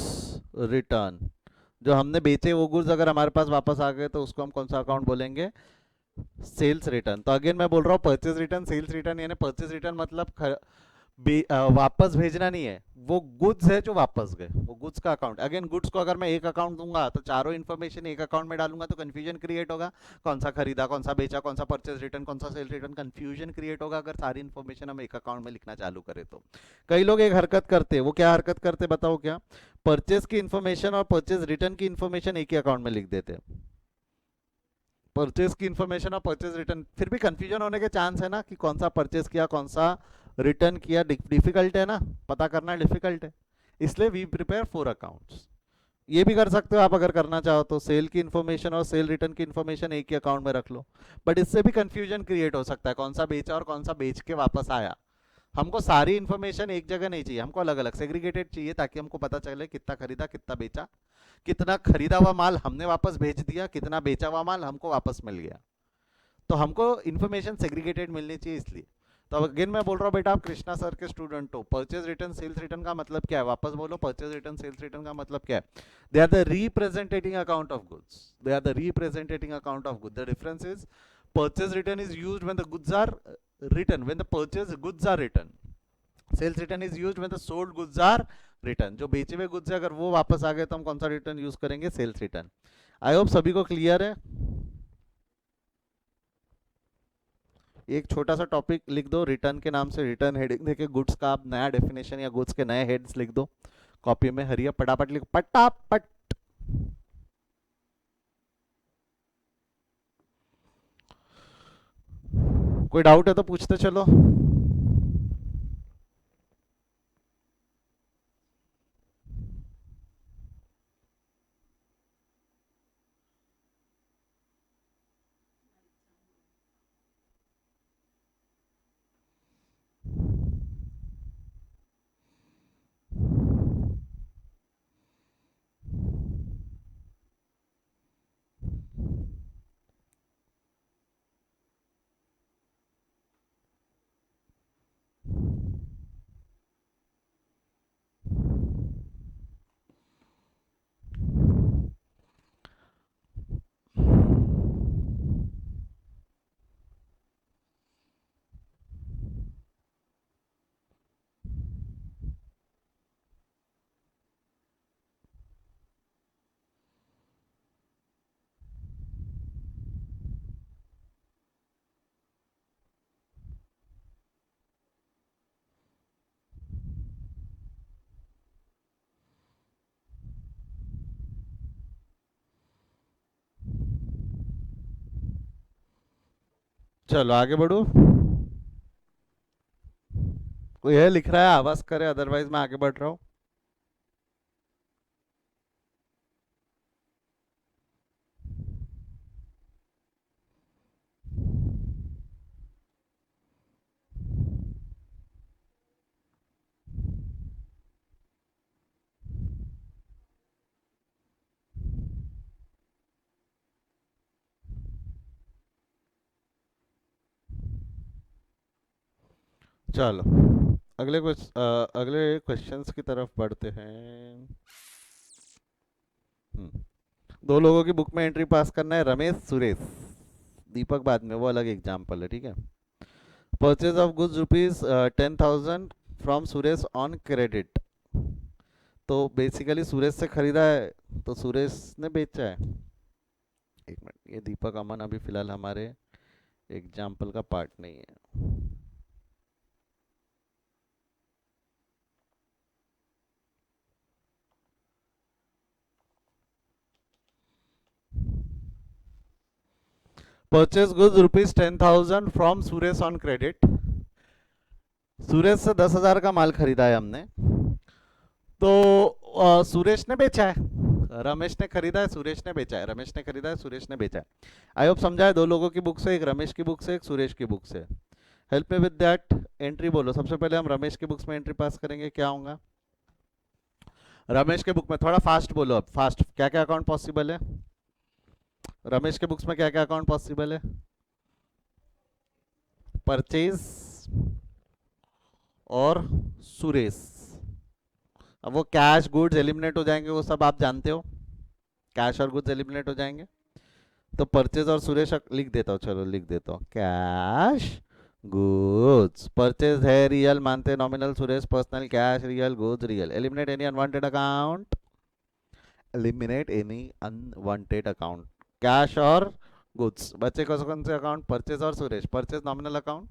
return। जो हमने बेचे वो गुड्स अगर हमारे पास वापस आ गए तो उसको हम कौन सा अकाउंट बोलेंगे? Sales return. तो अगेन मैं बोल रहा हूँ परचेज रिटर्न, सेल्स रिटर्न, यानी परचेज रिटर्न मतलब वापस भेजना नहीं है, वो गुड्स है जो वापस गए, वो गुड्स का अकाउंट। अगेन गुड्स को अगर मैं एक अकाउंट दूंगा तो चारों इन्फॉर्मेशन एक अकाउंट में डालूंगा तो कंफ्यूजन क्रिएट होगा। कौन सा खरीदा, कौन सा बेचा, कौन सा परचेज रिटर्न, कौन सा सेल रिटर्न, कंफ्यूजन क्रिएट होगा अगर सारी इन्फॉर्मेशन हम एक अकाउंट में लिखना चालू करें तो। कई लोग एक हरकत करते हैं, वो क्या हरकत करते बताओ क्या? परचेज की इन्फॉर्मेशन और परचेज रिटर्न की इन्फॉर्मेशन एक ही अकाउंट में लिख देते हैं। परचेज की इन्फॉर्मेशन और परचेज रिटर्न, फिर भी कंफ्यूजन होने के चांस है ना कि कौन सा परचेज किया, कौन सा रिटर्न किया। डिफिकल्ट है ना, पता करना डिफिकल्ट है, इसलिए वी प्रिपेयर 4 अकाउंट्स। ये भी कर सकते हो आप अगर करना चाहो तो, सेल की इन्फॉर्मेशन और सेल रिटर्न की इन्फॉर्मेशन एक ही अकाउंट में रख लो। बट इससे भी कंफ्यूजन क्रिएट हो सकता है, कौन सा बेचा और कौन सा बेच के वापस आया। हमको सारी इन्फॉर्मेशन एक जगह नहीं चाहिए, हमको अलग अलग सेग्रीगेटेड चाहिए, ताकि हमको पता चले कितना खरीदा, कितना बेचा, कितना खरीदा हुआ माल हमने वापस भेज दिया, कितना बेचा हुआ माल हमको वापस मिल गया। तो हमको इन्फॉर्मेशन सेग्रीगेटेड मिलनी चाहिए इसलिए। तो अब अगेन मैं बोल रहा हूँ बेटा, आप कृष्णा सर के स्टूडेंट हो, परचेज रिटर्न सेल्स रिटर्न का मतलब क्या है, वापस बोलो, परचेज रिटर्न सेल्स रिटर्न का मतलब क्या है? They are the representing account of goods, they are the representing account of goods. The difference is purchase return is used when the goods are written, when the purchase goods are written. Sales return is used when the sold goods are return. जो बेचे हुए goods है अगर वो वापस आ गए तो हम कौन सा रिटर्न यूज करेंगे? Sales return. आई होप सभी को क्लियर है. एक छोटा सा टॉपिक लिख दो रिटर्न के नाम से, रिटर्न हेडिंग देके गुड्स का आप नया डेफिनेशन या गुड्स के नए हेड्स लिख दो कॉपी में. हरिया पटापट लिखो, पटापट. कोई डाउट है तो पूछते चलो. चलो आगे बढ़ो. कोई है लिख रहा है, आवाज करे, अदरवाइज मैं आगे बढ़ रहा हूँ. चलो अगले क्वेश्चंस की तरफ बढ़ते हैं. दो लोगों की बुक में एंट्री पास करना है, रमेश सुरेश. दीपक बाद में, वो अलग एग्जाम्पल है, ठीक है. Purchase of goods rupees 10,000 from Suresh on credit. तो बेसिकली सुरेश से खरीदा है तो सुरेश ने बेचा है. एक मिनट, ये दीपक अमन अभी फिलहाल हमारे एग्जाम्पल का पार्ट नहीं है. Purchase goods rupees 10,000 from Suresh on credit. Suresh से 10,000 का माल खरीदा है हमने, तो सुरेश ने बेचा है. रमेश ने खरीदा है, सुरेश ने बेचा है. रमेश ने खरीदा है, सुरेश ने बेचा है. आई होप समझा है. दो लोगों की बुक से, एक रमेश की बुक से, एक सुरेश की बुक से. Help me with that. Entry बोलो. सबसे पहले हम रमेश की बुक्स में एंट्री पास करेंगे. क्या होगा रमेश के बुक में? थोड़ा फास्ट बोलो. अब फास्ट. क्या क्या अकाउंट पॉसिबल है रमेश के बुक्स में? क्या क्या अकाउंट पॉसिबल है? परचेज और सुरेश. अब वो कैश गुड्स एलिमिनेट हो जाएंगे, वो सब आप जानते हो. कैश और गुड्स एलिमिनेट हो जाएंगे. तो परचेज और सुरेश लिख देता हूँ. चलो लिख देता हूँ. Cash goods. परचेज है रियल, मानते nominal. Suresh personal. Cash real, goods real. Eliminate any unwanted account. Eliminate any unwanted account. Cash और गुड्स. बच्चे कौन से अकाउंट? परचेज और Suresh. Purchase nominal account.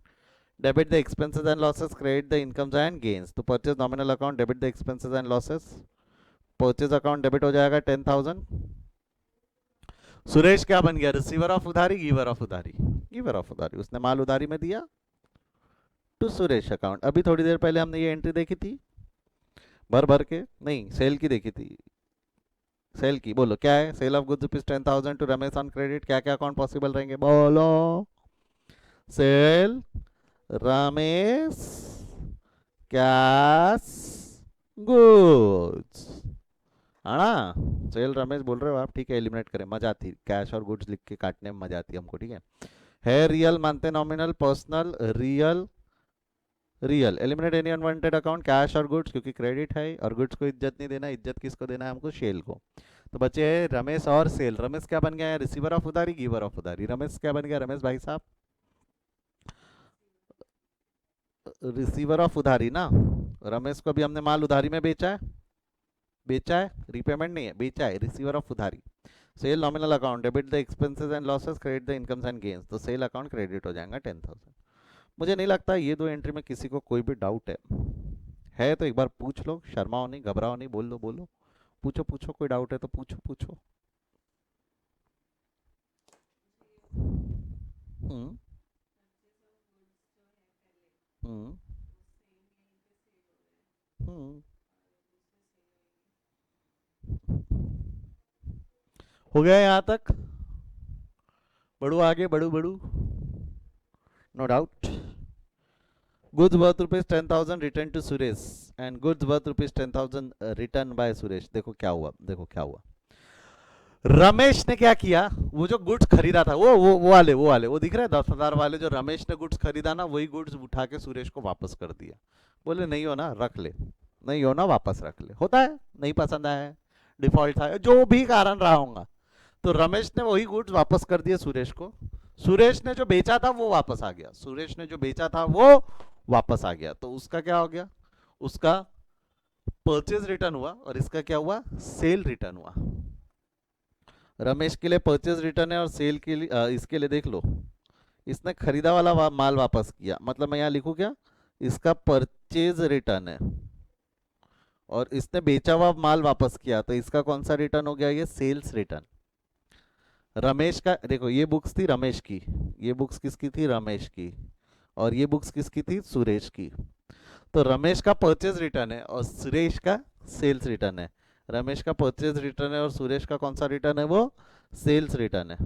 Debit the expenses and losses, credit the incomes and gains. तो purchase nominal account, debit the expenses and losses. Purchase account debit हो जाएगा 10,000. सुरेश क्या बन गया? रिसीवर ऑफ उधारी, गिवर ऑफ उधारी. गिवर ऑफ उधारी. उसने माल उधारी में दिया टू सुरेश अकाउंट. अभी थोड़ी देर पहले हमने ये एंट्री देखी थी, भर भर के नहीं, सेल की देखी थी. सेल की बोलो क्या है? Sale of goods rupees 10,000 to Ramesh on credit. क्या क्या अकाउंट पॉसिबल रहेंगे? बोलो. Sale, Ramesh, cash, goods. है ना? सेल रमेश बोल रहे हो आप, ठीक है. एलिमिनेट करें, मजा आती. कैश और गुड्स लिख के काटने में मजा आती है हमको, ठीक है. रियल मानते nominal. Personal real, real. Eliminate any unwanted account, cash और गुड्स, क्योंकि क्रेडिट है और गुड्स को इज्जत नहीं देना, इज्जत किसको देना है हमको, शेल को। तो बचे हैं रमेश और सेल। रमेश क्या बन गया है, रिसीवर ऑफ उधारी, गिवर ऑफ उधारी। रमेश क्या बन गया, रमेश भाई साहब, रिसीवर ऑफ उधारी ना। रमेश को अभी हमने माल उधारी में बेचा है, बेचा है, रीपेमेंट नहीं है, बेचा है, रिसीवर ऑफ उधारी। Sale nominal account, debit the expenses and losses, credit the incomes and gains. तो सेल अकाउंट क्रेडिट हो जाएगा 10,000। मुझे नहीं लगता ये दो एंट्री में किसी को कोई भी डाउट है तो एक बार पूछ लो, शर्माओ नहीं, घबराओ नहीं, बोल लो बोलो, पूछो पूछो, कोई डाउट है तो पूछो पूछो। हम्म हम्म हम्म हो गया यहाँ तक, बढ़ू आगे, बढ़ू बढ़ू, no doubt. goods worth rupees 10,000 returned to Suresh and goods worth rupees 10,000 returned by Suresh। देखो क्या हुआ, देखो क्या हुआ। रमेश ने क्या किया, वो जो गुड्स खरीदा था, वो दिख रहा है 10,000 वाले, जो रमेश ने गुड्स खरीदा ना, वही गुड्स उठा के सुरेश को वापस कर दिया। बोले नहीं हो ना रख ले, नहीं हो ना वापस रख ले, होता है, नहीं पसंद आया है, डिफॉल्ट था, जो भी कारण रहा होगा। तो रमेश ने वही गुड्स वापस कर दिए सुरेश को। सुरेश ने जो बेचा था वो वापस आ गया, सुरेश ने जो बेचा था वो वापस आ गया। तो उसका क्या हो गया, उसका परचेज रिटर्न हुआ और इसका क्या हुआ, सेल रिटर्न हुआ। रमेश के लिए परचेज रिटर्न है और सेल के लिए इसके लिए देख लो, इसने खरीदा वाला माल वापस किया, मतलब मैं यहाँ लिखूं क्या, इसका परचेज रिटर्न है, और इसने बेचा हुआ माल वापस किया, तो इसका कौन सा रिटर्न हो गया, ये सेल्स रिटर्न। रमेश का देखो, ये बुक्स थी रमेश की, ये बुक्स किसकी थी, रमेश की, और ये बुक्स किसकी थी, सुरेश की। तो रमेश का परचेज रिटर्न है और सुरेश का सेल्स रिटर्न है। रमेश का परचेज रिटर्न है और सुरेश का कौन सा रिटर्न है, वो सेल्स रिटर्न है।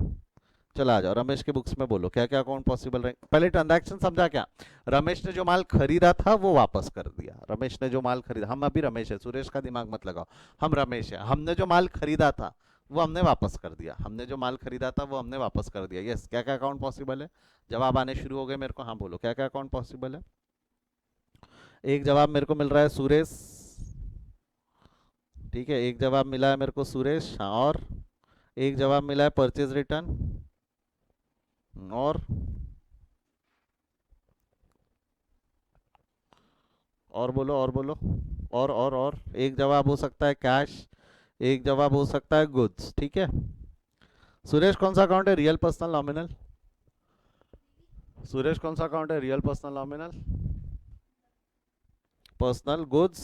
चला आ जाओ, रमेश के बुक्स में बोलो क्या क्या अकाउंट पॉसिबल रहे। पहले ट्रांजैक्शन समझा क्या, रमेश ने जो माल खरीदा था वो वापस कर दिया। रमेश ने जो माल खरीदा, हम अभी रमेश है, सुरेश का दिमाग मत लगाओ, हम रमेश है, हमने जो माल खरीदा था वो हमने वापस कर दिया, हमने जो माल खरीदा था वो हमने वापस कर दिया। यस, क्या क्या अकाउंट पॉसिबल है, जवाब आने शुरू हो गए मेरे को, हाँ बोलो क्या क्या अकाउंट पॉसिबल है। एक जवाब मेरे को मिल रहा है सुरेश, ठीक है, एक जवाब मिला है मेरे को सुरेश, हाँ, और एक जवाब मिला है परचेज रिटर्न, और बोलो, और बोलो, और एक जवाब हो सकता है कैश, एक जवाब हो सकता है गुड्स, ठीक है। सुरेश कौन सा अकाउंट है, रियल पर्सनल नॉमिनल, सुरेश कौन सा अकाउंट है, real personal nominal, personal, goods,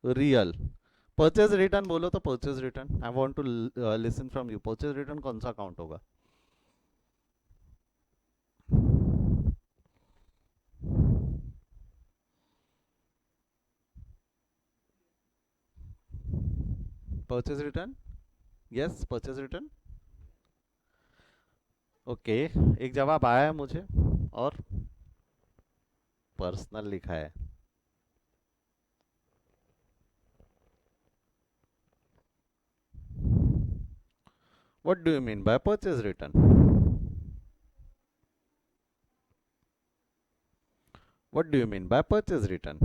real. Purchase return बोलो तो purchase return, I want to listen from you, purchase return कौन सा अकाउंट होगा। Purchase return, yes purchase return, okay, एक जवाब आया है मुझे, और पर्सनल लिखा है। What do you mean by purchase return? What do you mean by purchase return?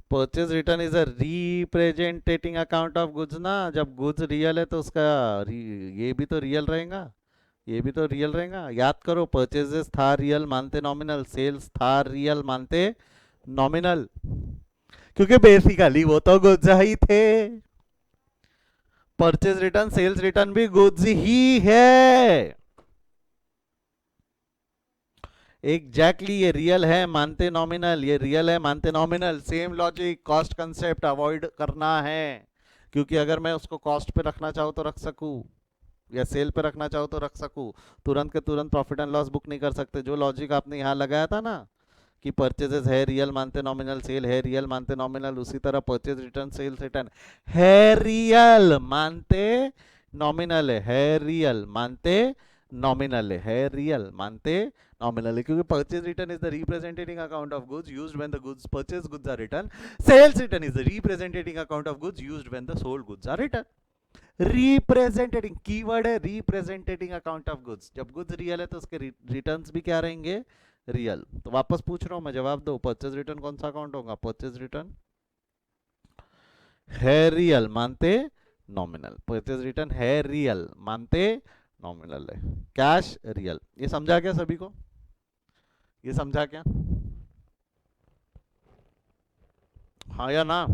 Purchase return is a representing account of goods ना, जब goods रियल है तो उसका ये भी तो रियल रहेगा, ये भी तो रियल रहेगा। याद करो, परचेजेस था रियल मानते नॉमिनल, सेल्स था रियल मानते नॉमिनल, क्योंकि बेसिकली वो तो गुड्स ही थे। परचेज रिटर्न, सेल्स रिटर्न भी गुड्स ही है। एग्जैक्टली ये रियल है मानते नॉमिनल, ये रियल है मानते nominal, same logic, cost concept avoid करना है, क्योंकि अगर मैं उसको कॉस्ट पे रखना चाहूँ तो रख सकूँ, या सेल पे रखना चाहो तो रख सकूँ, तुरंत के तुरंत प्रॉफिट एंड लॉस बुक नहीं कर सकते। जो लॉजिक आपने यहाँ लगाया था ना कि परचेजेस है रियल मानते नॉमिनल, सेल है रियल मानते नॉमिनल, उसी तरह परचेज रिटर्न, सेल्स रिटर्न है रियल मानते नॉमिनल है रियल मानते नॉमिनल है रियल मानते नॉमिनल, क्योंकि purchase return is the representing account of goods used when the goods purchase goods are return, sales return is the representing account of goods used when the sold goods are return. Representing keyword है, representing account of goods, जब goods real है तो उसके returns भी क्या रहेंगे, real. तो वापस पूछ रहा हूं मैं, जवाब दो। परचेज रिटर्न कौन सा अकाउंट होगा? परचेज रिटर्न है रियल मानते नॉमिनल। परचेज रिटर्न है रियल मानते नॉमिनल है। Cash real. ये समझा क्या सभी को? ये समझा क्या? हाँ या ना?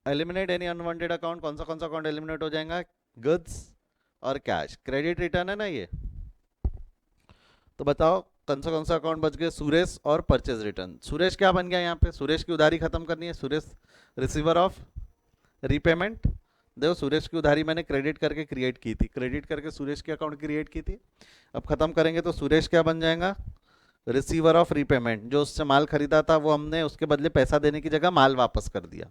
Eliminate any unwanted account. कौन सा अकाउंट एलिमिनेट हो जाएगा? गुड्स और कैश। क्रेडिट रिटर्न है ना ये। तो बताओ कौन सा अकाउंट बच गए? सुरेश और परचेज रिटर्न। सुरेश क्या बन गया यहाँ पे? सुरेश की उधारी खत्म करनी है। Suresh receiver of repayment. देखो सुरेश की उधारी मैंने क्रेडिट करके क्रिएट की थी, क्रेडिट करके सुरेश की अकाउंट क्रिएट की थी। अब खत्म करेंगे तो सुरेश क्या बन जाएगा? Receiver of repayment. जो उससे माल खरीदा था वो हमने उसके बदले पैसा देने की जगह माल वापस कर दिया।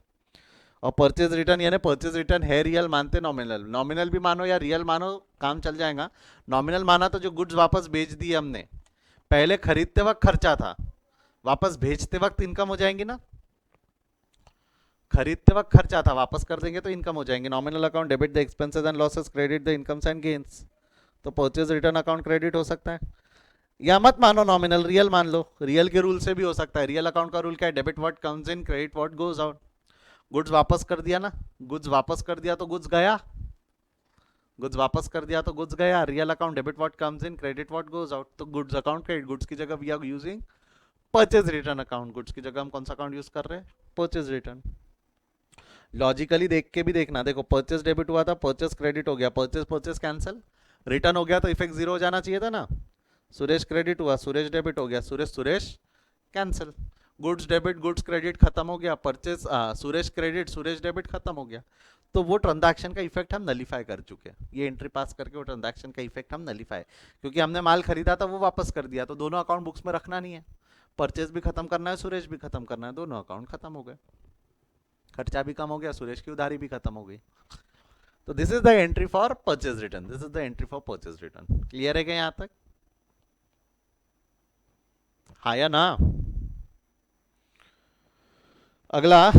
और परचेज रिटर्न यानी परचेज रिटर्न है रियल मानते नॉमिनल। नॉमिनल भी मानो या रियल मानो काम चल जाएगा। नॉमिनल माना तो जो गुड्स वापस बेच दिए हमने, पहले खरीदते वक्त खर्चा था, वापस भेजते वक्त इनकम हो जाएंगी ना। खरीदते वक्त खर्चा था, वापस कर देंगे तो इनकम हो जाएंगे। Nominal account debit the expenses and losses, credit the incomes and gains. तो परचेज रिटर्न अकाउंट क्रेडिट हो सकता है। या मत मानो नॉमिनल, रियल मान लो। रियल के रूल से भी हो सकता है। रियल अकाउंट का रूल क्या है? Debit what comes in, credit what goes out. Goods वापस कर दिया ना, गुड्स वापस कर दिया तो गुड्स गया, गुड्स वापस कर दिया तो गुड्स गया। Real account debit what comes in, credit what goes out. तो गुड्स अकाउंट क्रेडिट। गुड्स की जगह we are using purchase return account. Goods की जगह हम कौन सा अकाउंट यूज कर रहे हैं? Purchase return. लॉजिकली देख के भी देखना। देखो परचेज डेबिट हुआ था, परचेज क्रेडिट हो गया, परचेज परचेज कैंसिल, रिटर्न हो गया तो इफेक्ट जीरो हो जाना चाहिए था ना। सुरेश क्रेडिट हुआ, सुरेश डेबिट हो गया, Suresh Suresh cancel. Goods debit goods credit खत्म हो गया, purchase Suresh credit Suresh debit खत्म हो गया। तो वो ट्रांजैक्शन का इफेक्ट हम नलीफाई कर चुके हैं। ये एंट्री पास करके वो ट्रांजैक्शन का इफेक्ट हम नलीफाई, क्योंकि हमने माल खरीदा था वो वापस कर दिया, तो दोनों अकाउंट बुक्स में रखना नहीं है। परचेज भी खत्म करना है, सुरेश भी खत्म करना है, दोनों अकाउंट खत्म हो गए। खर्चा भी कम हो गया, सुरेश की उधारी भी खत्म हो गई। तो this is the entry for purchase return. This is the entry for purchase return. Clear है क्या यहां तक? हाँ या ना? अगला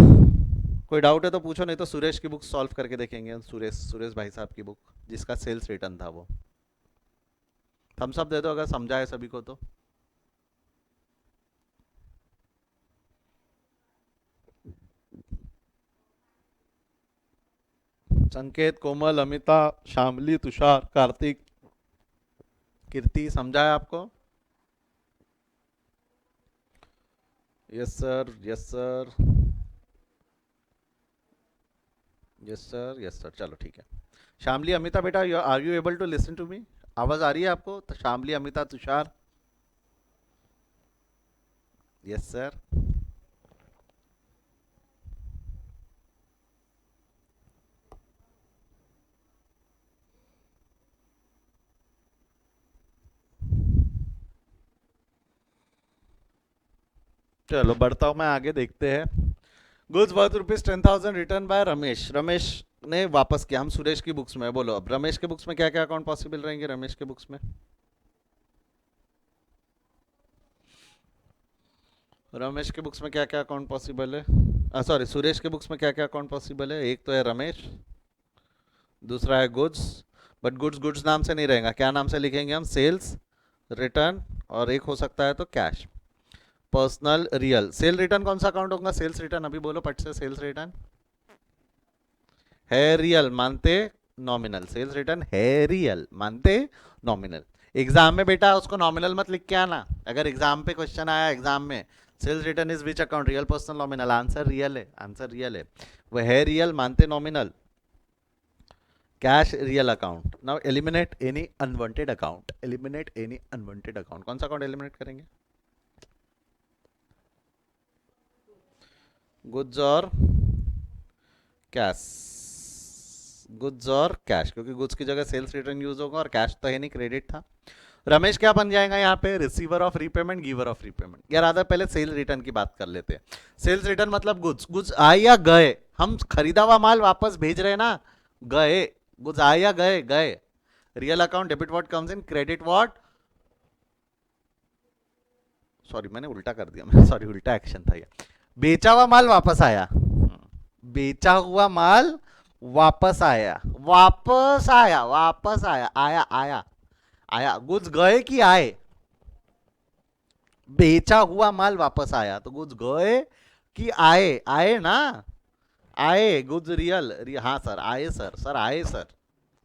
कोई डाउट है तो पूछो, नहीं तो सुरेश की बुक सॉल्व करके देखेंगे। सुरेश सुरेश भाई साहब की बुक जिसका सेल्स रिटर्न था वो। थम्स अप दे दो अगर समझा है सभी को तो। संकेत, कोमल, अमिता, शामली, तुषार, कार्तिक, कीर्ति, समझा है आपको? Yes sir, yes sir, yes sir, yes sir. चलो ठीक है। शामली, अमिता बेटा, are you able to listen to me? आवाज आ रही है आपको? तो शामली, अमिता, तुषार। Yes sir. चलो बढ़ता हूं मैं आगे, देखते हैं। Goods worth ₹10,000 return by Ramesh. Ramesh ने वापस किया। हम सुरेश की बुक्स में, बोलो अब रमेश के बुक्स में क्या क्या अकाउंट पॉसिबल रहेंगे? रमेश के बुक्स में, रमेश के बुक्स में क्या क्या अकाउंट पॉसिबल है? सॉरी, सुरेश के बुक्स में क्या क्या अकाउंट पॉसिबल है? एक तो है रमेश, दूसरा है गुड्स। बट गुड्स गुड्स नाम से नहीं रहेगा, क्या नाम से लिखेंगे हम? Sales return. और एक हो सकता है तो cash. Personal real. Sale return कौन सा अकाउंट होगा? Sales return. अभी बोलो पट से। सेल्स रिटर्न है रियल मानते नॉमिनल। सेल्स रिटर्न है रियल मानते नॉमिनल। एग्जाम में बेटा उसको नॉमिनल मत लिख के आना। अगर एग्जाम पे क्वेश्चन आया एग्जाम में, sales return is which account? Real, personal, nominal. Answer real है, आंसर रियल है। वो है रियल मानते nominal. Cash real account. Now eliminate any unwanted account. Eliminate any unwanted account. कौन सा अकाउंट एलिमिनेट करेंगे? गुड्स और कैश। गुड्स और कैश, क्योंकि गुड्स की जगह सेल्स रिटर्न यूज होगा और कैश तो है नहीं, क्रेडिट था। रमेश क्या बन जाएगा यहाँ पे? Receiver of repayment, giver of repayment. यार आधा पहले सेल रिटर्न की बात कर लेते हैं। सेल्स रिटर्न मतलब गुड्स, गुड्स आए या गए? हम खरीदा हुआ माल वापस भेज रहे हैं ना, गए। गुड्स आए या गए? गए। Real account debit what comes in, credit what, sorry मैंने उल्टा कर दिया, मैं सॉरी उल्टा एक्शन था ये। बेचा हुआ माल वापस आया, बेचा हुआ माल वापस आया, वापस आया, वापस आया, आया आया आया। गुड्स गए कि आए? बेचा हुआ माल वापस आया तो गुड्स गए कि आए, आए ना, आए गुड्स हाँ सर आए, सर आए सर,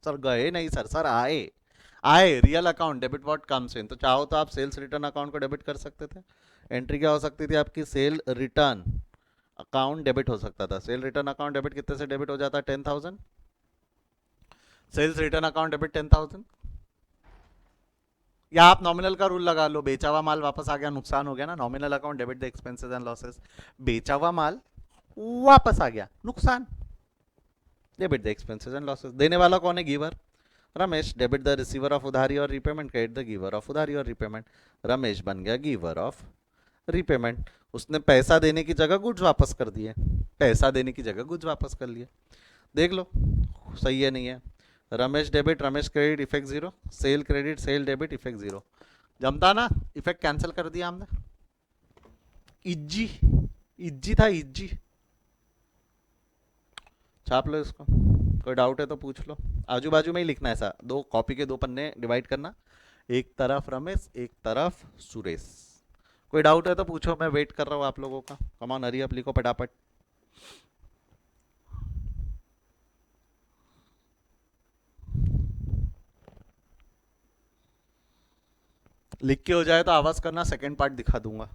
सर गए नहीं सर, सर आए, आए real account debit what comes इन। तो चाहो तो आप सेल्स रिटर्न अकाउंट को डेबिट कर सकते थे। एंट्री क्या हो सकती थी आपकी, सेल रिटर्न अकाउंट डेबिट हो सकता था। सेल रिटर्न अकाउंट डेबिट कितने से डेबिट हो जाता है, 10,000। Sales return account debit 10,000। या आप नॉमिनल का रूल लगा लो, बेचा हुआ माल वापस आ गया, नुकसान हो गया ना, nominal account debit the expenses and losses. बेचा हुआ माल वापस आ गया, नुकसान, debit the expenses and losses. देने वाला कौन है, giver Ramesh, debit the receiver of उधारी और repayment, credit the giver of उधारी और रीपेमेंट। रमेश बन गया गिवर ऑफ रीपेमेंट। उसने पैसा देने की जगह गुड्स वापस कर दिए, पैसा देने की जगह गुड्स वापस कर लिए। देख लो सही है नहीं है। Ramesh debit Ramesh credit, effect zero. Cell credit sale debit, effect zero. जमता ना, इफेक्ट कैंसिल कर दिया हमने। इज्जी, इज्जी था इज्जी। छाप लो इसको, कोई डाउट है तो पूछ लो। आजू बाजू में ही लिखना है, ऐसा दो कॉपी के दो पन्ने डिवाइड करना, एक तरफ रमेश एक तरफ सुरेश। कोई डाउट है तो पूछो, मैं वेट कर रहा हूँ आप लोगों का। कमान हरी आप लिखो फटाफट। लिख के हो जाए तो आवाज करना, सेकंड पार्ट दिखा दूंगा।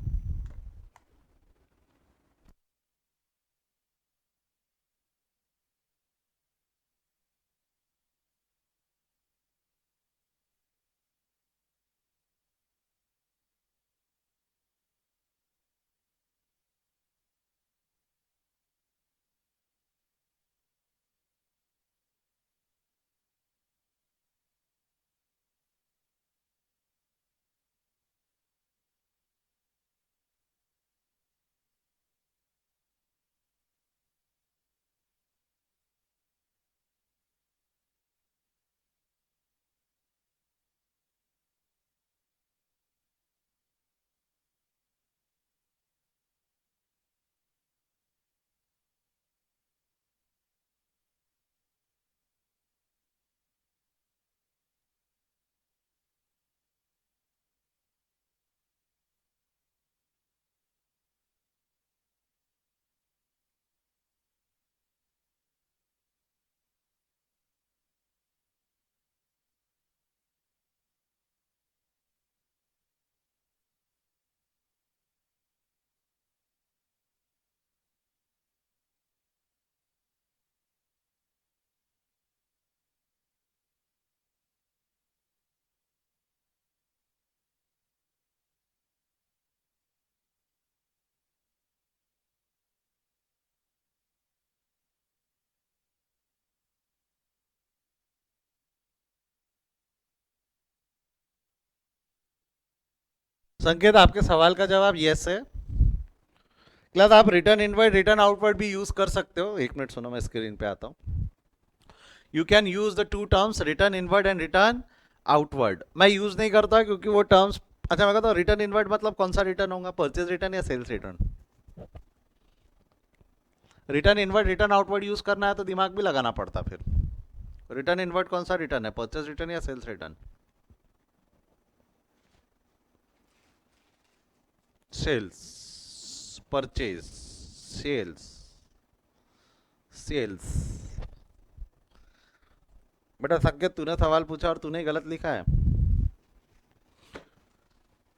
संकेत आपके सवाल का जवाब यस है। क्लास आप रिटर्न इनवर्ड रिटर्न आउटवर्ड भी यूज कर सकते हो। एक मिनट सुनो, मैं स्क्रीन पे आता हूँ। You can use the two terms return inward and return outward. मैं यूज नहीं करता क्योंकि वो टर्म्स, अच्छा मैं कहता हूँ रिटर्न इनवर्ड मतलब कौन सा रिटर्न होगा, परचेज रिटर्न या sales return. Return inward return outward use करना है तो दिमाग भी लगाना पड़ता फिर। रिटर्न इनवर्ड कौन सा रिटर्न है, परचेज रिटर्न या sales return. Sales, purchase, sales, sales. बेटा संकेत तूने सवाल पूछा और तूने गलत लिखा है।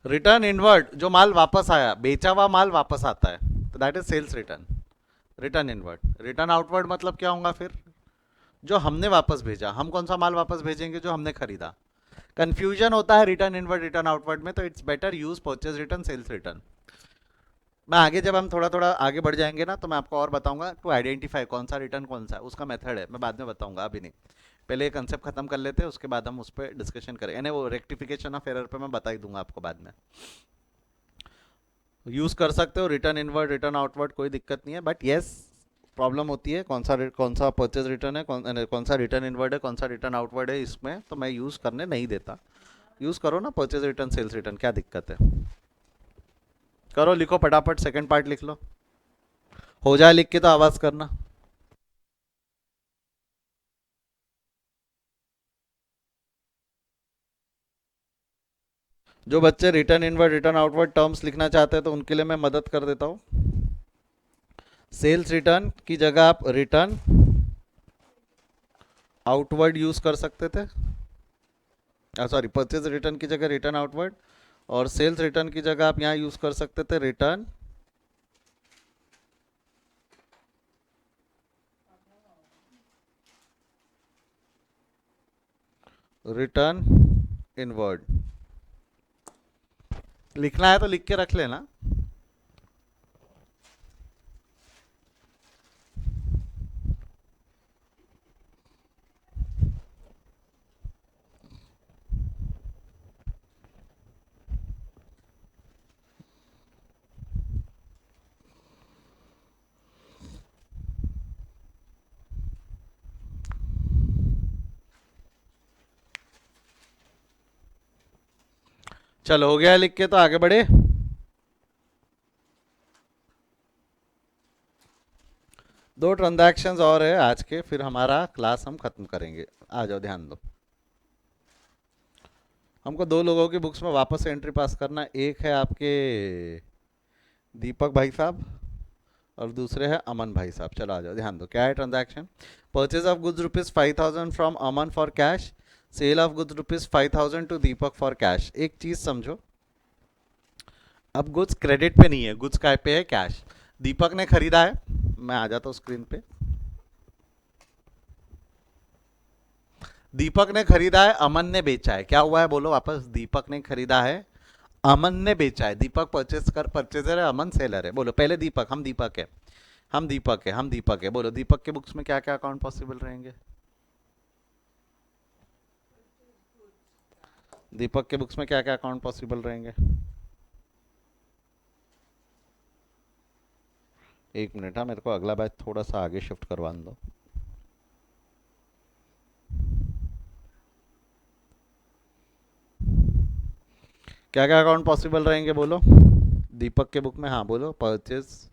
रिटर्न इनवर्ड जो माल वापस आया, बेचा हुआ माल वापस आता है तो that is sales return, return inward. Return outward मतलब क्या होगा फिर, जो हमने वापस भेजा। हम कौन सा माल वापस भेजेंगे, जो हमने खरीदा। कंफ्यूजन होता है रिटर्न इनवर्ड रिटर्न आउटवर्ड में, तो it's better use purchase return sales return. मैं आगे जब हम थोड़ा थोड़ा आगे बढ़ जाएंगे ना तो मैं आपको और बताऊंगा टू आइडेंटिफाई कौन सा रिटर्न कौन सा है, उसका मेथड है, मैं बाद में बताऊंगा, अभी नहीं। पहले ये कंसेप्ट खत्म कर लेते हैं, उसके बाद हम उस पर डिस्कशन करें, यानी वो रेक्टिफिकेशन ऑफ एरर पे मैं बता ही दूंगा आपको बाद में। यूज कर सकते हो रिटर्न इनवर्ड रिटर्न आउटवर्ड, कोई दिक्कत नहीं है, बट येस प्रॉब्लम होती है कौन सा परचेज रिटर्न है, कौन सा रिटर्न इनवर्ड है, कौन सा रिटर्न आउटवर्ड है, इसमें तो मैं यूज करने नहीं देता। यूज करो ना परचेज रिटर्न सेल्स रिटर्न, क्या दिक्कत है। करो, लिखो फटाफट, सेकंड पार्ट लिख लो। हो जाए लिख के तो आवाज करना। जो बच्चे return inward return outward terms लिखना चाहते हैं तो उनके लिए मैं मदद कर देता हूँ। सेल्स रिटर्न की जगह आप रिटर्न आउटवर्ड यूज कर सकते थे, सॉरी परचेज रिटर्न की जगह रिटर्न आउटवर्ड, और सेल्स रिटर्न की जगह आप यहाँ यूज कर सकते थे रिटर्न रिटर्न इनवर्ड। लिखना है तो लिख के रख लेना। चलो हो गया लिख के, तो आगे बढ़े। दो ट्रांजैक्शंस और है आज के, फिर हमारा क्लास हम खत्म करेंगे। आ जाओ, ध्यान दो। हमको दो लोगों की बुक्स में वापस से एंट्री पास करना है। एक है आपके दीपक भाई साहब और दूसरे है अमन भाई साहब। चलो आ जाओ, ध्यान दो। क्या है transaction? Purchase of goods ₹5,000 from Aman for cash, sale of goods ₹5,000 to Deepak for cash. एक चीज समझो, अब गुड्स क्रेडिट पे नहीं है, गुड्स काय पे है? कैश। दीपक ने खरीदा है, मैं आ जाता हूँ स्क्रीन पे। दीपक ने खरीदा है, अमन ने बेचा है। क्या हुआ है बोलो वापस? दीपक ने खरीदा है, अमन ने बेचा है। दीपक परचेजर है, अमन सेलर है। बोलो पहले दीपक, हम दीपक है, हम दीपक है, हम दीपक है। बोलो दीपक के बुक्स में क्या क्या अकाउंट पॉसिबल रहेंगे? दीपक के बुक्स में क्या क्या अकाउंट पॉसिबल रहेंगे? एक मिनट, हाँ, मेरे को अगला बैच थोड़ा सा आगे शिफ्ट करवाने दो। क्या क्या अकाउंट पॉसिबल रहेंगे बोलो दीपक के बुक में? हाँ बोलो। परचेज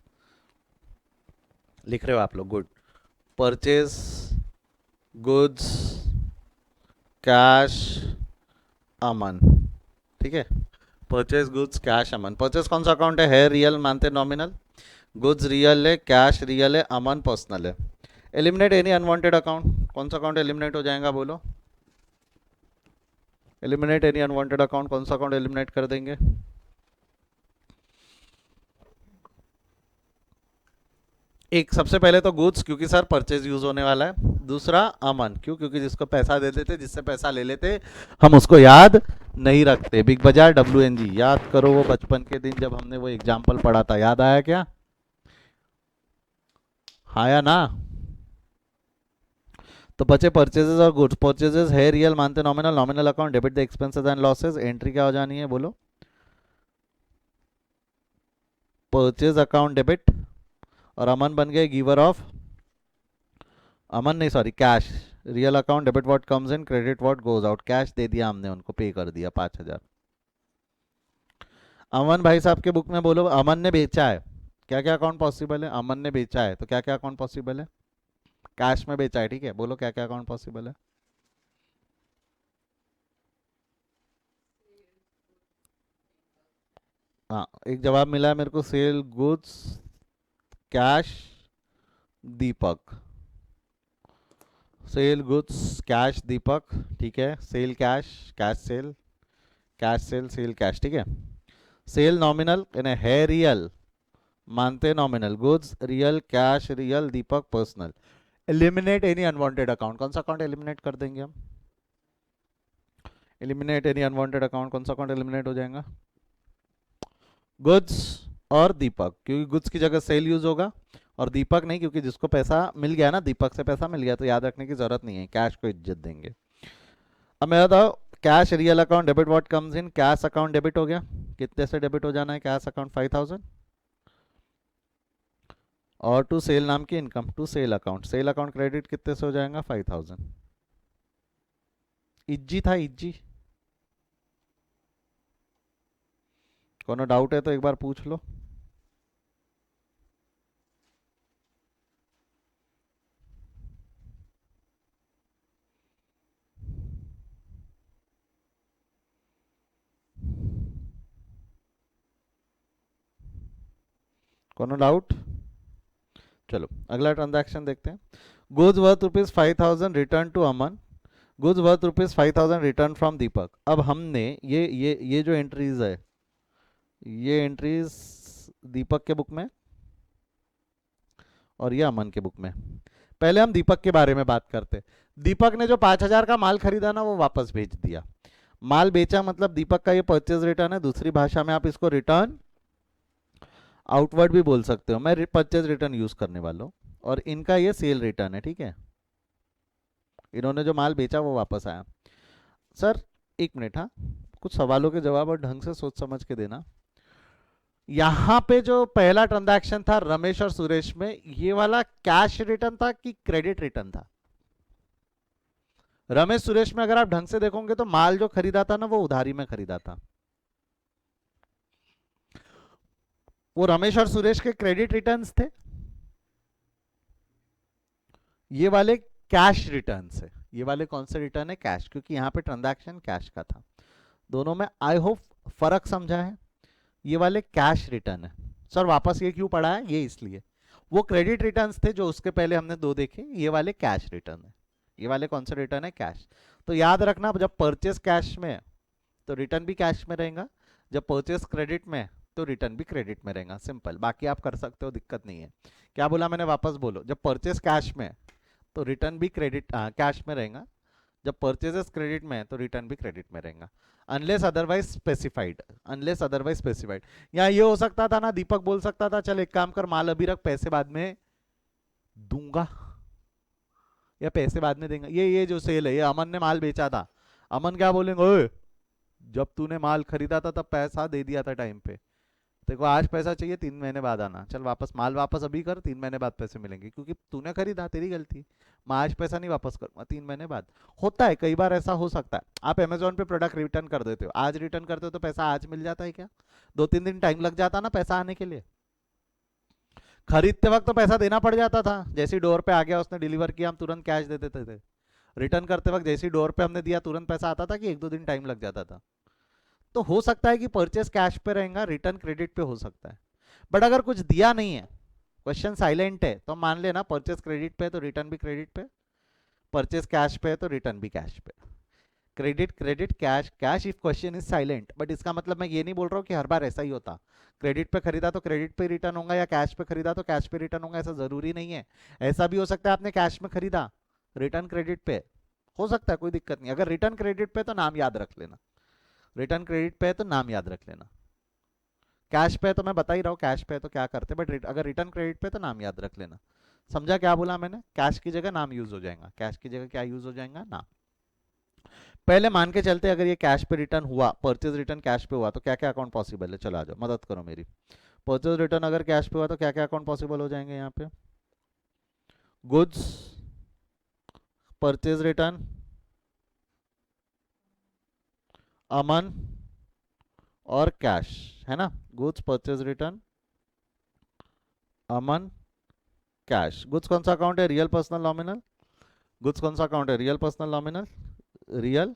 लिख रहे हो आप लोग? गुड। परचेज गुड्स कैश अमन, ठीक है। परचेज गुड्स कैश अमन। परचेज कौन सा अकाउंट है रियल मानते नॉमिनल? गुड्स रियल है, कैश रियल है, अमन पर्सनल है। Eliminate any unwanted account. कौन सा अकाउंट एलिमिनेट हो जाएगा बोलो? Eliminate any unwanted account. कौन सा अकाउंट एलिमिनेट कर देंगे? एक सबसे पहले तो गुड्स, क्योंकि सर परचेज यूज होने वाला है। दूसरा अमन, क्यों? क्योंकि जिसको पैसा दे देते, जिससे पैसा ले लेते, हम उसको याद नहीं रखते। बिग बाजार WNG याद करो, वो बचपन के दिन जब हमने वो एग्जाम्पल पढ़ा था, याद आया क्या? हाँ या ना? तो बचे परचेजेस और गुड्स। परचेजेस है रियल मानते nominal, nominal account debit the expenses and losses. Entry क्या हो जानी है बोलो? परचेज अकाउंट डेबिट, और अमन बन गए गिवर ऑफ, अमन नहीं sorry cash. Real account debit what comes in, credit what goes out. Cash दे दिया हमने उनको, पे कर दिया 5,000। अमन भाई साहब के बुक में बोलो, अमन ने बेचा है। क्या क्या अकाउंट पॉसिबल है? अमन ने बेचा है तो क्या क्या अकाउंट पॉसिबल है? कैश में बेचा है, ठीक है। बोलो क्या क्या अकाउंट पॉसिबल है? हाँ, एक जवाब मिला है मेरे को, sale goods cash Deepak. Sale goods cash Deepak, ठीक है। Sale cash, cash sale, cash sale, sale cash, ठीक है। सेल नॉमिनल यानी है रियल मानते nominal, goods real, cash real, Deepak personal. Eliminate any unwanted account. कौन सा अकाउंट एलिमिनेट कर देंगे हम? Eliminate any unwanted account. कौन सा अकाउंट एलिमिनेट हो जाएगा? गुड्स और दीपक, क्योंकि गुड्स की जगह सेल यूज होगा, और दीपक नहीं, क्योंकि जिसको पैसा मिल गया ना, दीपक से पैसा मिल गया, तो याद रखने की जरूरत नहीं है, कैश को इज्जत देंगे। अब मैं बताओ, cash real account debit what comes in. Cash account debit हो गया, कितने से डेबिट हो जाना है? कैश अकाउंट 5,000, और टू सेल नाम की income, to sale account, sale account credit कितने से हो जाएगा? 5,000। इज्जी था, इज्जी। कोनो डाउट है तो एक बार पूछ लो। कोनो डाउट? चलो अगला ट्रांजैक्शन देखते हैं। Goods worth ₹5,000 return to Aman, goods worth ₹5,000 return from Deepak. अब हमने ये जो एंट्रीज है, ये एंट्रीज दीपक के बुक में और ये अमन के बुक में। पहले हम दीपक के बारे में बात करते। दीपक ने जो 5,000 का माल खरीदा ना, वो वापस भेज दिया। माल बेचा मतलब दीपक का ये परचेज रिटर्न है। दूसरी भाषा में आप इसको रिटर्न आउटवर्ड भी बोल सकते हो। मैं परचेज रिटर्न यूज करने वाला हूँ और इनका ये सेल रिटर्न है, ठीक है। इन्होंने जो माल बेचा वो वापस आया। सर एक मिनट, हाँ, कुछ सवालों के जवाब और ढंग से सोच समझ के देना। यहां पे जो पहला ट्रांजैक्शन था रमेश और सुरेश में, ये वाला कैश रिटर्न था कि क्रेडिट रिटर्न था? रमेश सुरेश में अगर आप ढंग से देखोगे तो माल जो खरीदा था ना, वो उधारी में खरीदा था। वो रमेश और सुरेश के क्रेडिट रिटर्न्स थे। ये वाले कैश रिटर्न्स है। ये वाले कौन से रिटर्न है? कैश, क्योंकि यहां पे ट्रांजैक्शन कैश का था। दोनों में आई होप फर्क समझा है। ये वाले कैश रिटर्न है। सर वापस ये क्यों पड़ा है? ये इसलिए, वो क्रेडिट रिटर्न्स थे जो उसके पहले हमने दो देखे, ये वाले कैश रिटर्न है। ये वाले कौन से रिटर्न है? कैश। तो याद रखना, जब परचेस कैश में तो रिटर्न भी कैश में रहेगा, जब परचेस क्रेडिट में तो रिटर्न भी क्रेडिट में रहेगा। सिंपल, बाकी आप कर सकते हो, दिक्कत नहीं है। क्या बोला मैंने? वापस बोलो। जब परचेस कैश में तो रिटर्न भी क्रेडिट कैश में रहेगा, जब परचेजेस क्रेडिट में है तो रिटर्न भी क्रेडिट में रहेगा, unless otherwise specified. Unless otherwise specified. यहाँ ये हो सकता था ना, दीपक बोल सकता था चल एक काम कर, माल अभी रख, पैसे बाद में दूंगा, या पैसे बाद में देंगे। ये जो सेल है, ये अमन ने माल बेचा था। अमन क्या बोलेंगे? ओए जब तूने माल खरीदा था तब पैसा दे दिया था टाइम पे, देखो आज पैसा चाहिए, 3 महीने बाद आना। चल वापस माल वापस अभी कर, 3 महीने बाद पैसे मिलेंगे, क्योंकि तूने खरीदा, तेरी गलती। मैं आज पैसा नहीं वापस करूंगा, 3 महीने बाद। होता है, कई बार ऐसा हो सकता है। आप अमेजोन पे प्रोडक्ट रिटर्न कर देते हो, आज रिटर्न करते हो तो पैसा आज मिल जाता है क्या? 2-3 दिन टाइम लग जाता ना पैसा आने के लिए। खरीदते वक्त तो पैसा देना पड़ जाता था, जैसे डोर पे आ गया, उसने डिलीवर किया, हम तुरंत कैश दे देते थे। रिटर्न करते वक्त जैसे डोर पे हमने दिया, तुरंत पैसा आता था कि 1-2 दिन टाइम लग जाता था। तो हो सकता है कि परचेस कैश पे रहेगा, रिटर्न क्रेडिट पे हो सकता है। बट अगर कुछ दिया नहीं है, क्वेश्चन साइलेंट है, तो मान लेना परचेस क्रेडिट पे तो रिटर्न भी क्रेडिट पे, परचेस कैश पे तो रिटर्न भी कैश पे। Credit credit cash cash if question is silent. But इसका मतलब मैं ये नहीं बोल रहा हूँ कि हर बार ऐसा ही होता। क्रेडिट पे खरीदा तो क्रेडिट पे रिटर्न होगा, या कैश पे खरीदा तो कैश पे रिटर्न होगा, ऐसा जरूरी नहीं है। ऐसा भी हो सकता है आपने कैश में खरीदा, रिटर्न क्रेडिट पे, हो सकता है, कोई दिक्कत नहीं। अगर रिटर्न क्रेडिट पे तो नाम याद रख लेना, रिटर्न क्रेडिट पे तो नाम याद रख लेना। कैश पे तो मैं बता ही रहा हूँ, कैश पे तो क्या करते, बट अगर रिटर्न क्रेडिट पे तो नाम याद रख लेना। समझा क्या बोला मैंने? कैश की जगह नाम यूज हो जाएगा। कैश की जगह क्या यूज हो जाएगा? नाम। पहले मान के चलते अगर ये कैश पे रिटर्न हुआ, परचेज रिटर्न कैश पे हुआ, तो क्या क्या अकाउंट पॉसिबल है? चलो आ जाओ, मदद करो मेरी। परचेज रिटर्न अगर कैश पे हुआ तो क्या क्या अकाउंट पॉसिबल हो जाएंगे यहाँ पे? गुड्स परचेज रिटर्न अमन और कैश, है ना? गुड्स परचेज रिटर्न अमन कैश। गुड्स कौन सा अकाउंट है? Real personal nominal. गुड्स कौन सा अकाउंट है? Real personal nominal, real.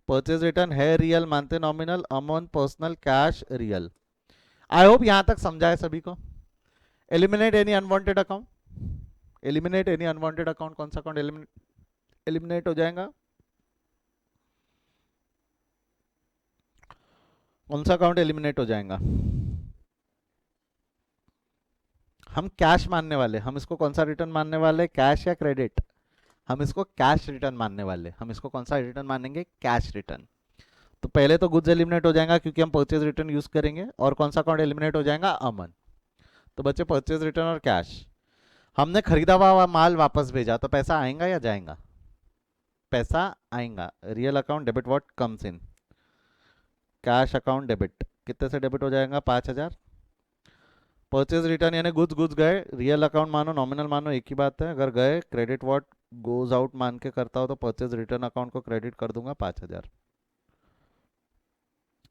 Purchase return है रियल, मानते nominal, Aman personal, cash real. I hope यहां तक समझा है सभी को। Eliminate any unwanted account, eliminate any unwanted account. कौन सा अकाउंट एलिमिनेट हो जाएगा? कौन सा अकाउंट एलिमिनेट हो जाएगा? हम कैश मानने वाले, हम इसको कौन सा रिटर्न मानने वाले? कैश या क्रेडिट? हम इसको कैश रिटर्न मानने वाले। हम इसको कौन सा रिटर्न मानेंगे? Cash return. तो पहले तो गुड्स एलिमिनेट हो जाएगा क्योंकि हम परचेज रिटर्न यूज करेंगे। और कौन सा अकाउंट एलिमिनेट हो जाएगा? अमन। तो बच्चे परचेज रिटर्न और कैश। हमने खरीदा हुआ माल वापस भेजा, तो पैसा आएगा या जाएगा? पैसा आएगा। Real account debit what comes in, cash account debit. कितने से डेबिट हो जाएगा? 5,000। परचेज रिटर्न यानी गुड्स गुड्स गए, रियल अकाउंट मानो नॉमिनल मानो एक ही बात है। अगर गए, क्रेडिट व्हाट गोज आउट मान के करता हो तो परचेज रिटर्न अकाउंट को क्रेडिट कर दूंगा 5,000।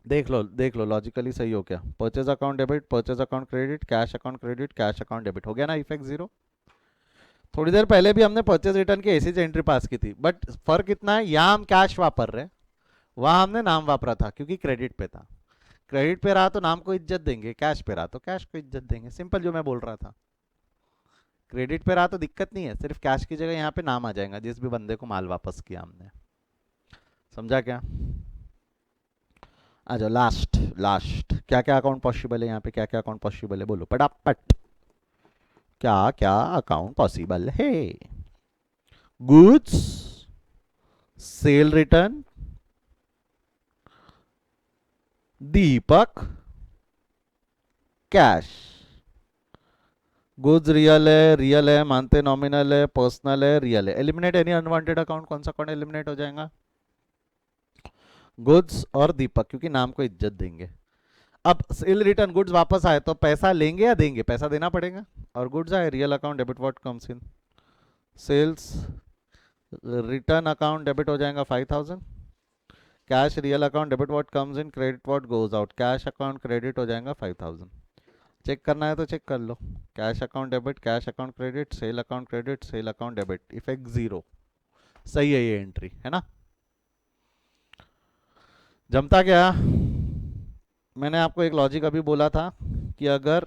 देख लो लॉजिकली सही हो क्या? Purchase account debit, purchase account credit, cash account credit, cash account debit. हो गया ना इफेक्ट जीरो। थोड़ी देर पहले भी हमने परचेज रिटर्न की ऐसी एंट्री पास की थी, बट फर्क इतना है, यहाँ हम कैश वापर रहे, वहां हमने नाम वापरा था क्योंकि क्रेडिट पे था। क्रेडिट पे रहा तो नाम को इज्जत देंगे, कैश पे रहा तो कैश को इज्जत देंगे, सिंपल जो मैं बोल रहा था। क्रेडिट पे रहा तो दिक्कत नहीं है, सिर्फ कैश की जगह यहाँ पे नाम आ जाएगा जिस भी बंदे को माल वापस किया हमने। समझा क्या? आ जाओ लास्ट। लास्ट क्या क्या अकाउंट पॉसिबल है यहाँ पे, क्या क्या अकाउंट पॉसिबल है बोलो पटापट। क्या क्या अकाउंट पॉसिबल है? गुड्स सेल रिटर्न, दीपक, कैश। गुड्स रियल है, मानते नॉमिनल है, पर्सनल है, रियल है। एलिमिनेट एनी अनवांटेड अकाउंट, कौन सा अकाउंट एलिमिनेट हो जाएगा? गुड्स और दीपक, क्योंकि नाम को इज्जत देंगे। अब सेल रिटर्न गुड्स वापस आए तो पैसा लेंगे या देंगे? पैसा देना पड़ेगा। और गुड्स आए real account debit what comes in sales, return account debit हो जाएगा 5000। Cash real account debit what comes in, credit what goes out, cash account credit हो जाएगा 5000। चेक करना है तो चेक कर लो। Cash account debit, cash account credit, sale account credit, sale account debit, effect zero. सही है ये एंट्री, है ना? जमता क्या? मैंने आपको एक लॉजिक अभी बोला था कि अगर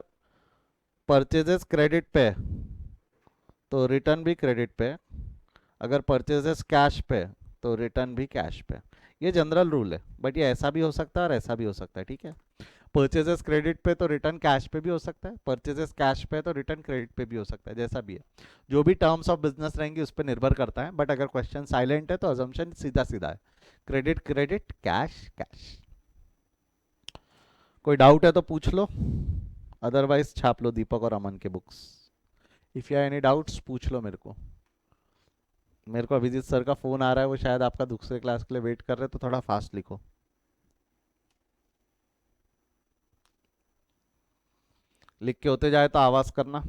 परचेजेस क्रेडिट पे तो रिटर्न भी क्रेडिट पे, अगर परचेजेस कैश पे तो रिटर्न भी कैश पे। ये जनरल रूल है, बट ये ऐसा भी हो सकता है और ऐसा भी हो सकता है, ठीक है? परचेजेस क्रेडिट पे तो रिटर्न कैश पे भी हो सकता है, परचेजेस कैश पे तो रिटर्न क्रेडिट पे भी हो सकता है, जैसा भी है। जो भी टर्म्स ऑफ बिजनेस रहेंगी उस पर निर्भर करता है, बट अगर क्वेश्चन साइलेंट है तो अजम्पशन सीधा सीधा है, क्रेडिट क्रेडिट, कैश कैश। कोई डाउट है तो पूछ लो, अदरवाइज छाप लो दीपक और अमन के books. If you have any doubts पूछ लो मेरे को। मेरे को अभिजीत सर का फोन आ रहा है, वो शायद आपका दूसरे क्लास के लिए वेट कर रहे हैं, तो थोड़ा फास्ट लिखो। लिख के होते जाए तो आवाज करना।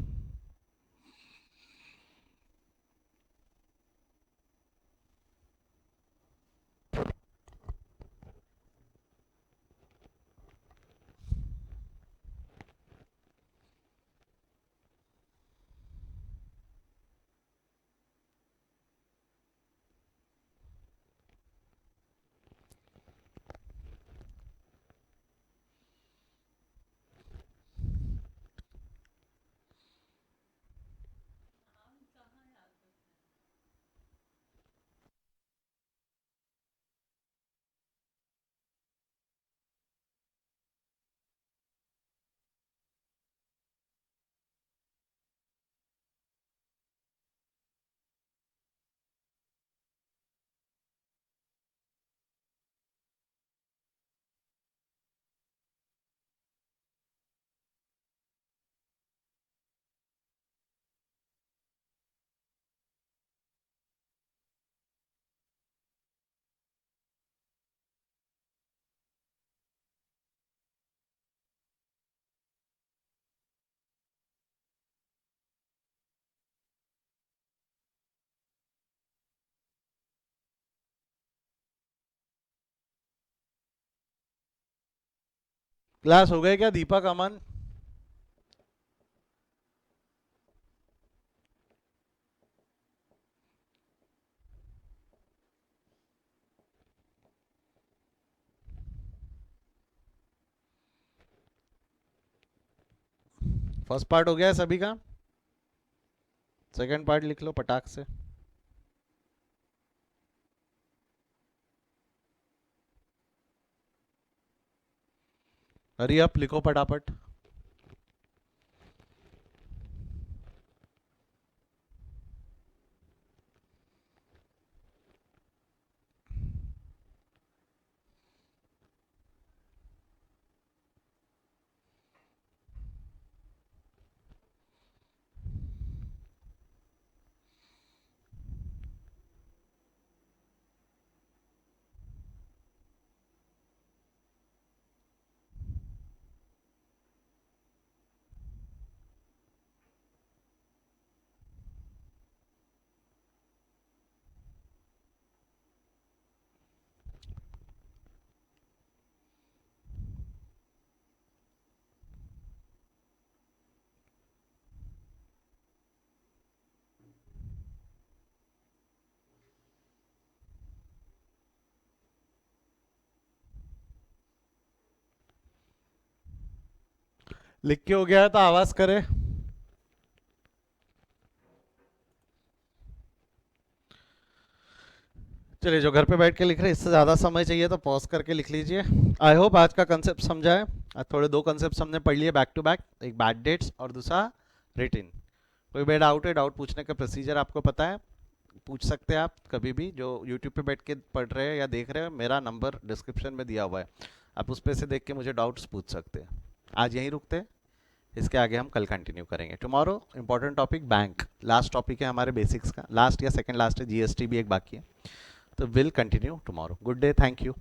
क्लास हो गए क्या दीपक अमन? फर्स्ट पार्ट हो गया है सभी का? सेकंड पार्ट लिख लो पटाख से। हरी अप लिखो फटाफट। लिख के हो गया है तो आवाज करे। चलिए, जो घर पे बैठ के लिख रहे हैं इससे ज़्यादा समय चाहिए तो पॉज करके लिख लीजिए। आई होप आज का कंसेप्ट समझा है। आज थोड़े दो कंसेप्ट हमने पढ़ लिए बैक टू बैक, एक बैड डेट्स और दूसरा रिटिन। कोई भी डाउट है, डाउट पूछने का प्रोसीजर आपको पता है, पूछ सकते हैं आप कभी भी। जो यूट्यूब पे बैठ के पढ़ रहे हैं या देख रहे हैं, मेरा नंबर डिस्क्रिप्शन में दिया हुआ है, आप उस पर से देख के मुझे डाउट्स पूछ सकते हैं। आज यहीं रुकते हैं, इसके आगे हम कल कंटिन्यू करेंगे। Tomorrow important topic bank, last topic है हमारे बेसिक्स का, लास्ट या सेकंड लास्ट है, जीएसटी भी एक बाकी है। तो will continue tomorrow. Good day, thank you.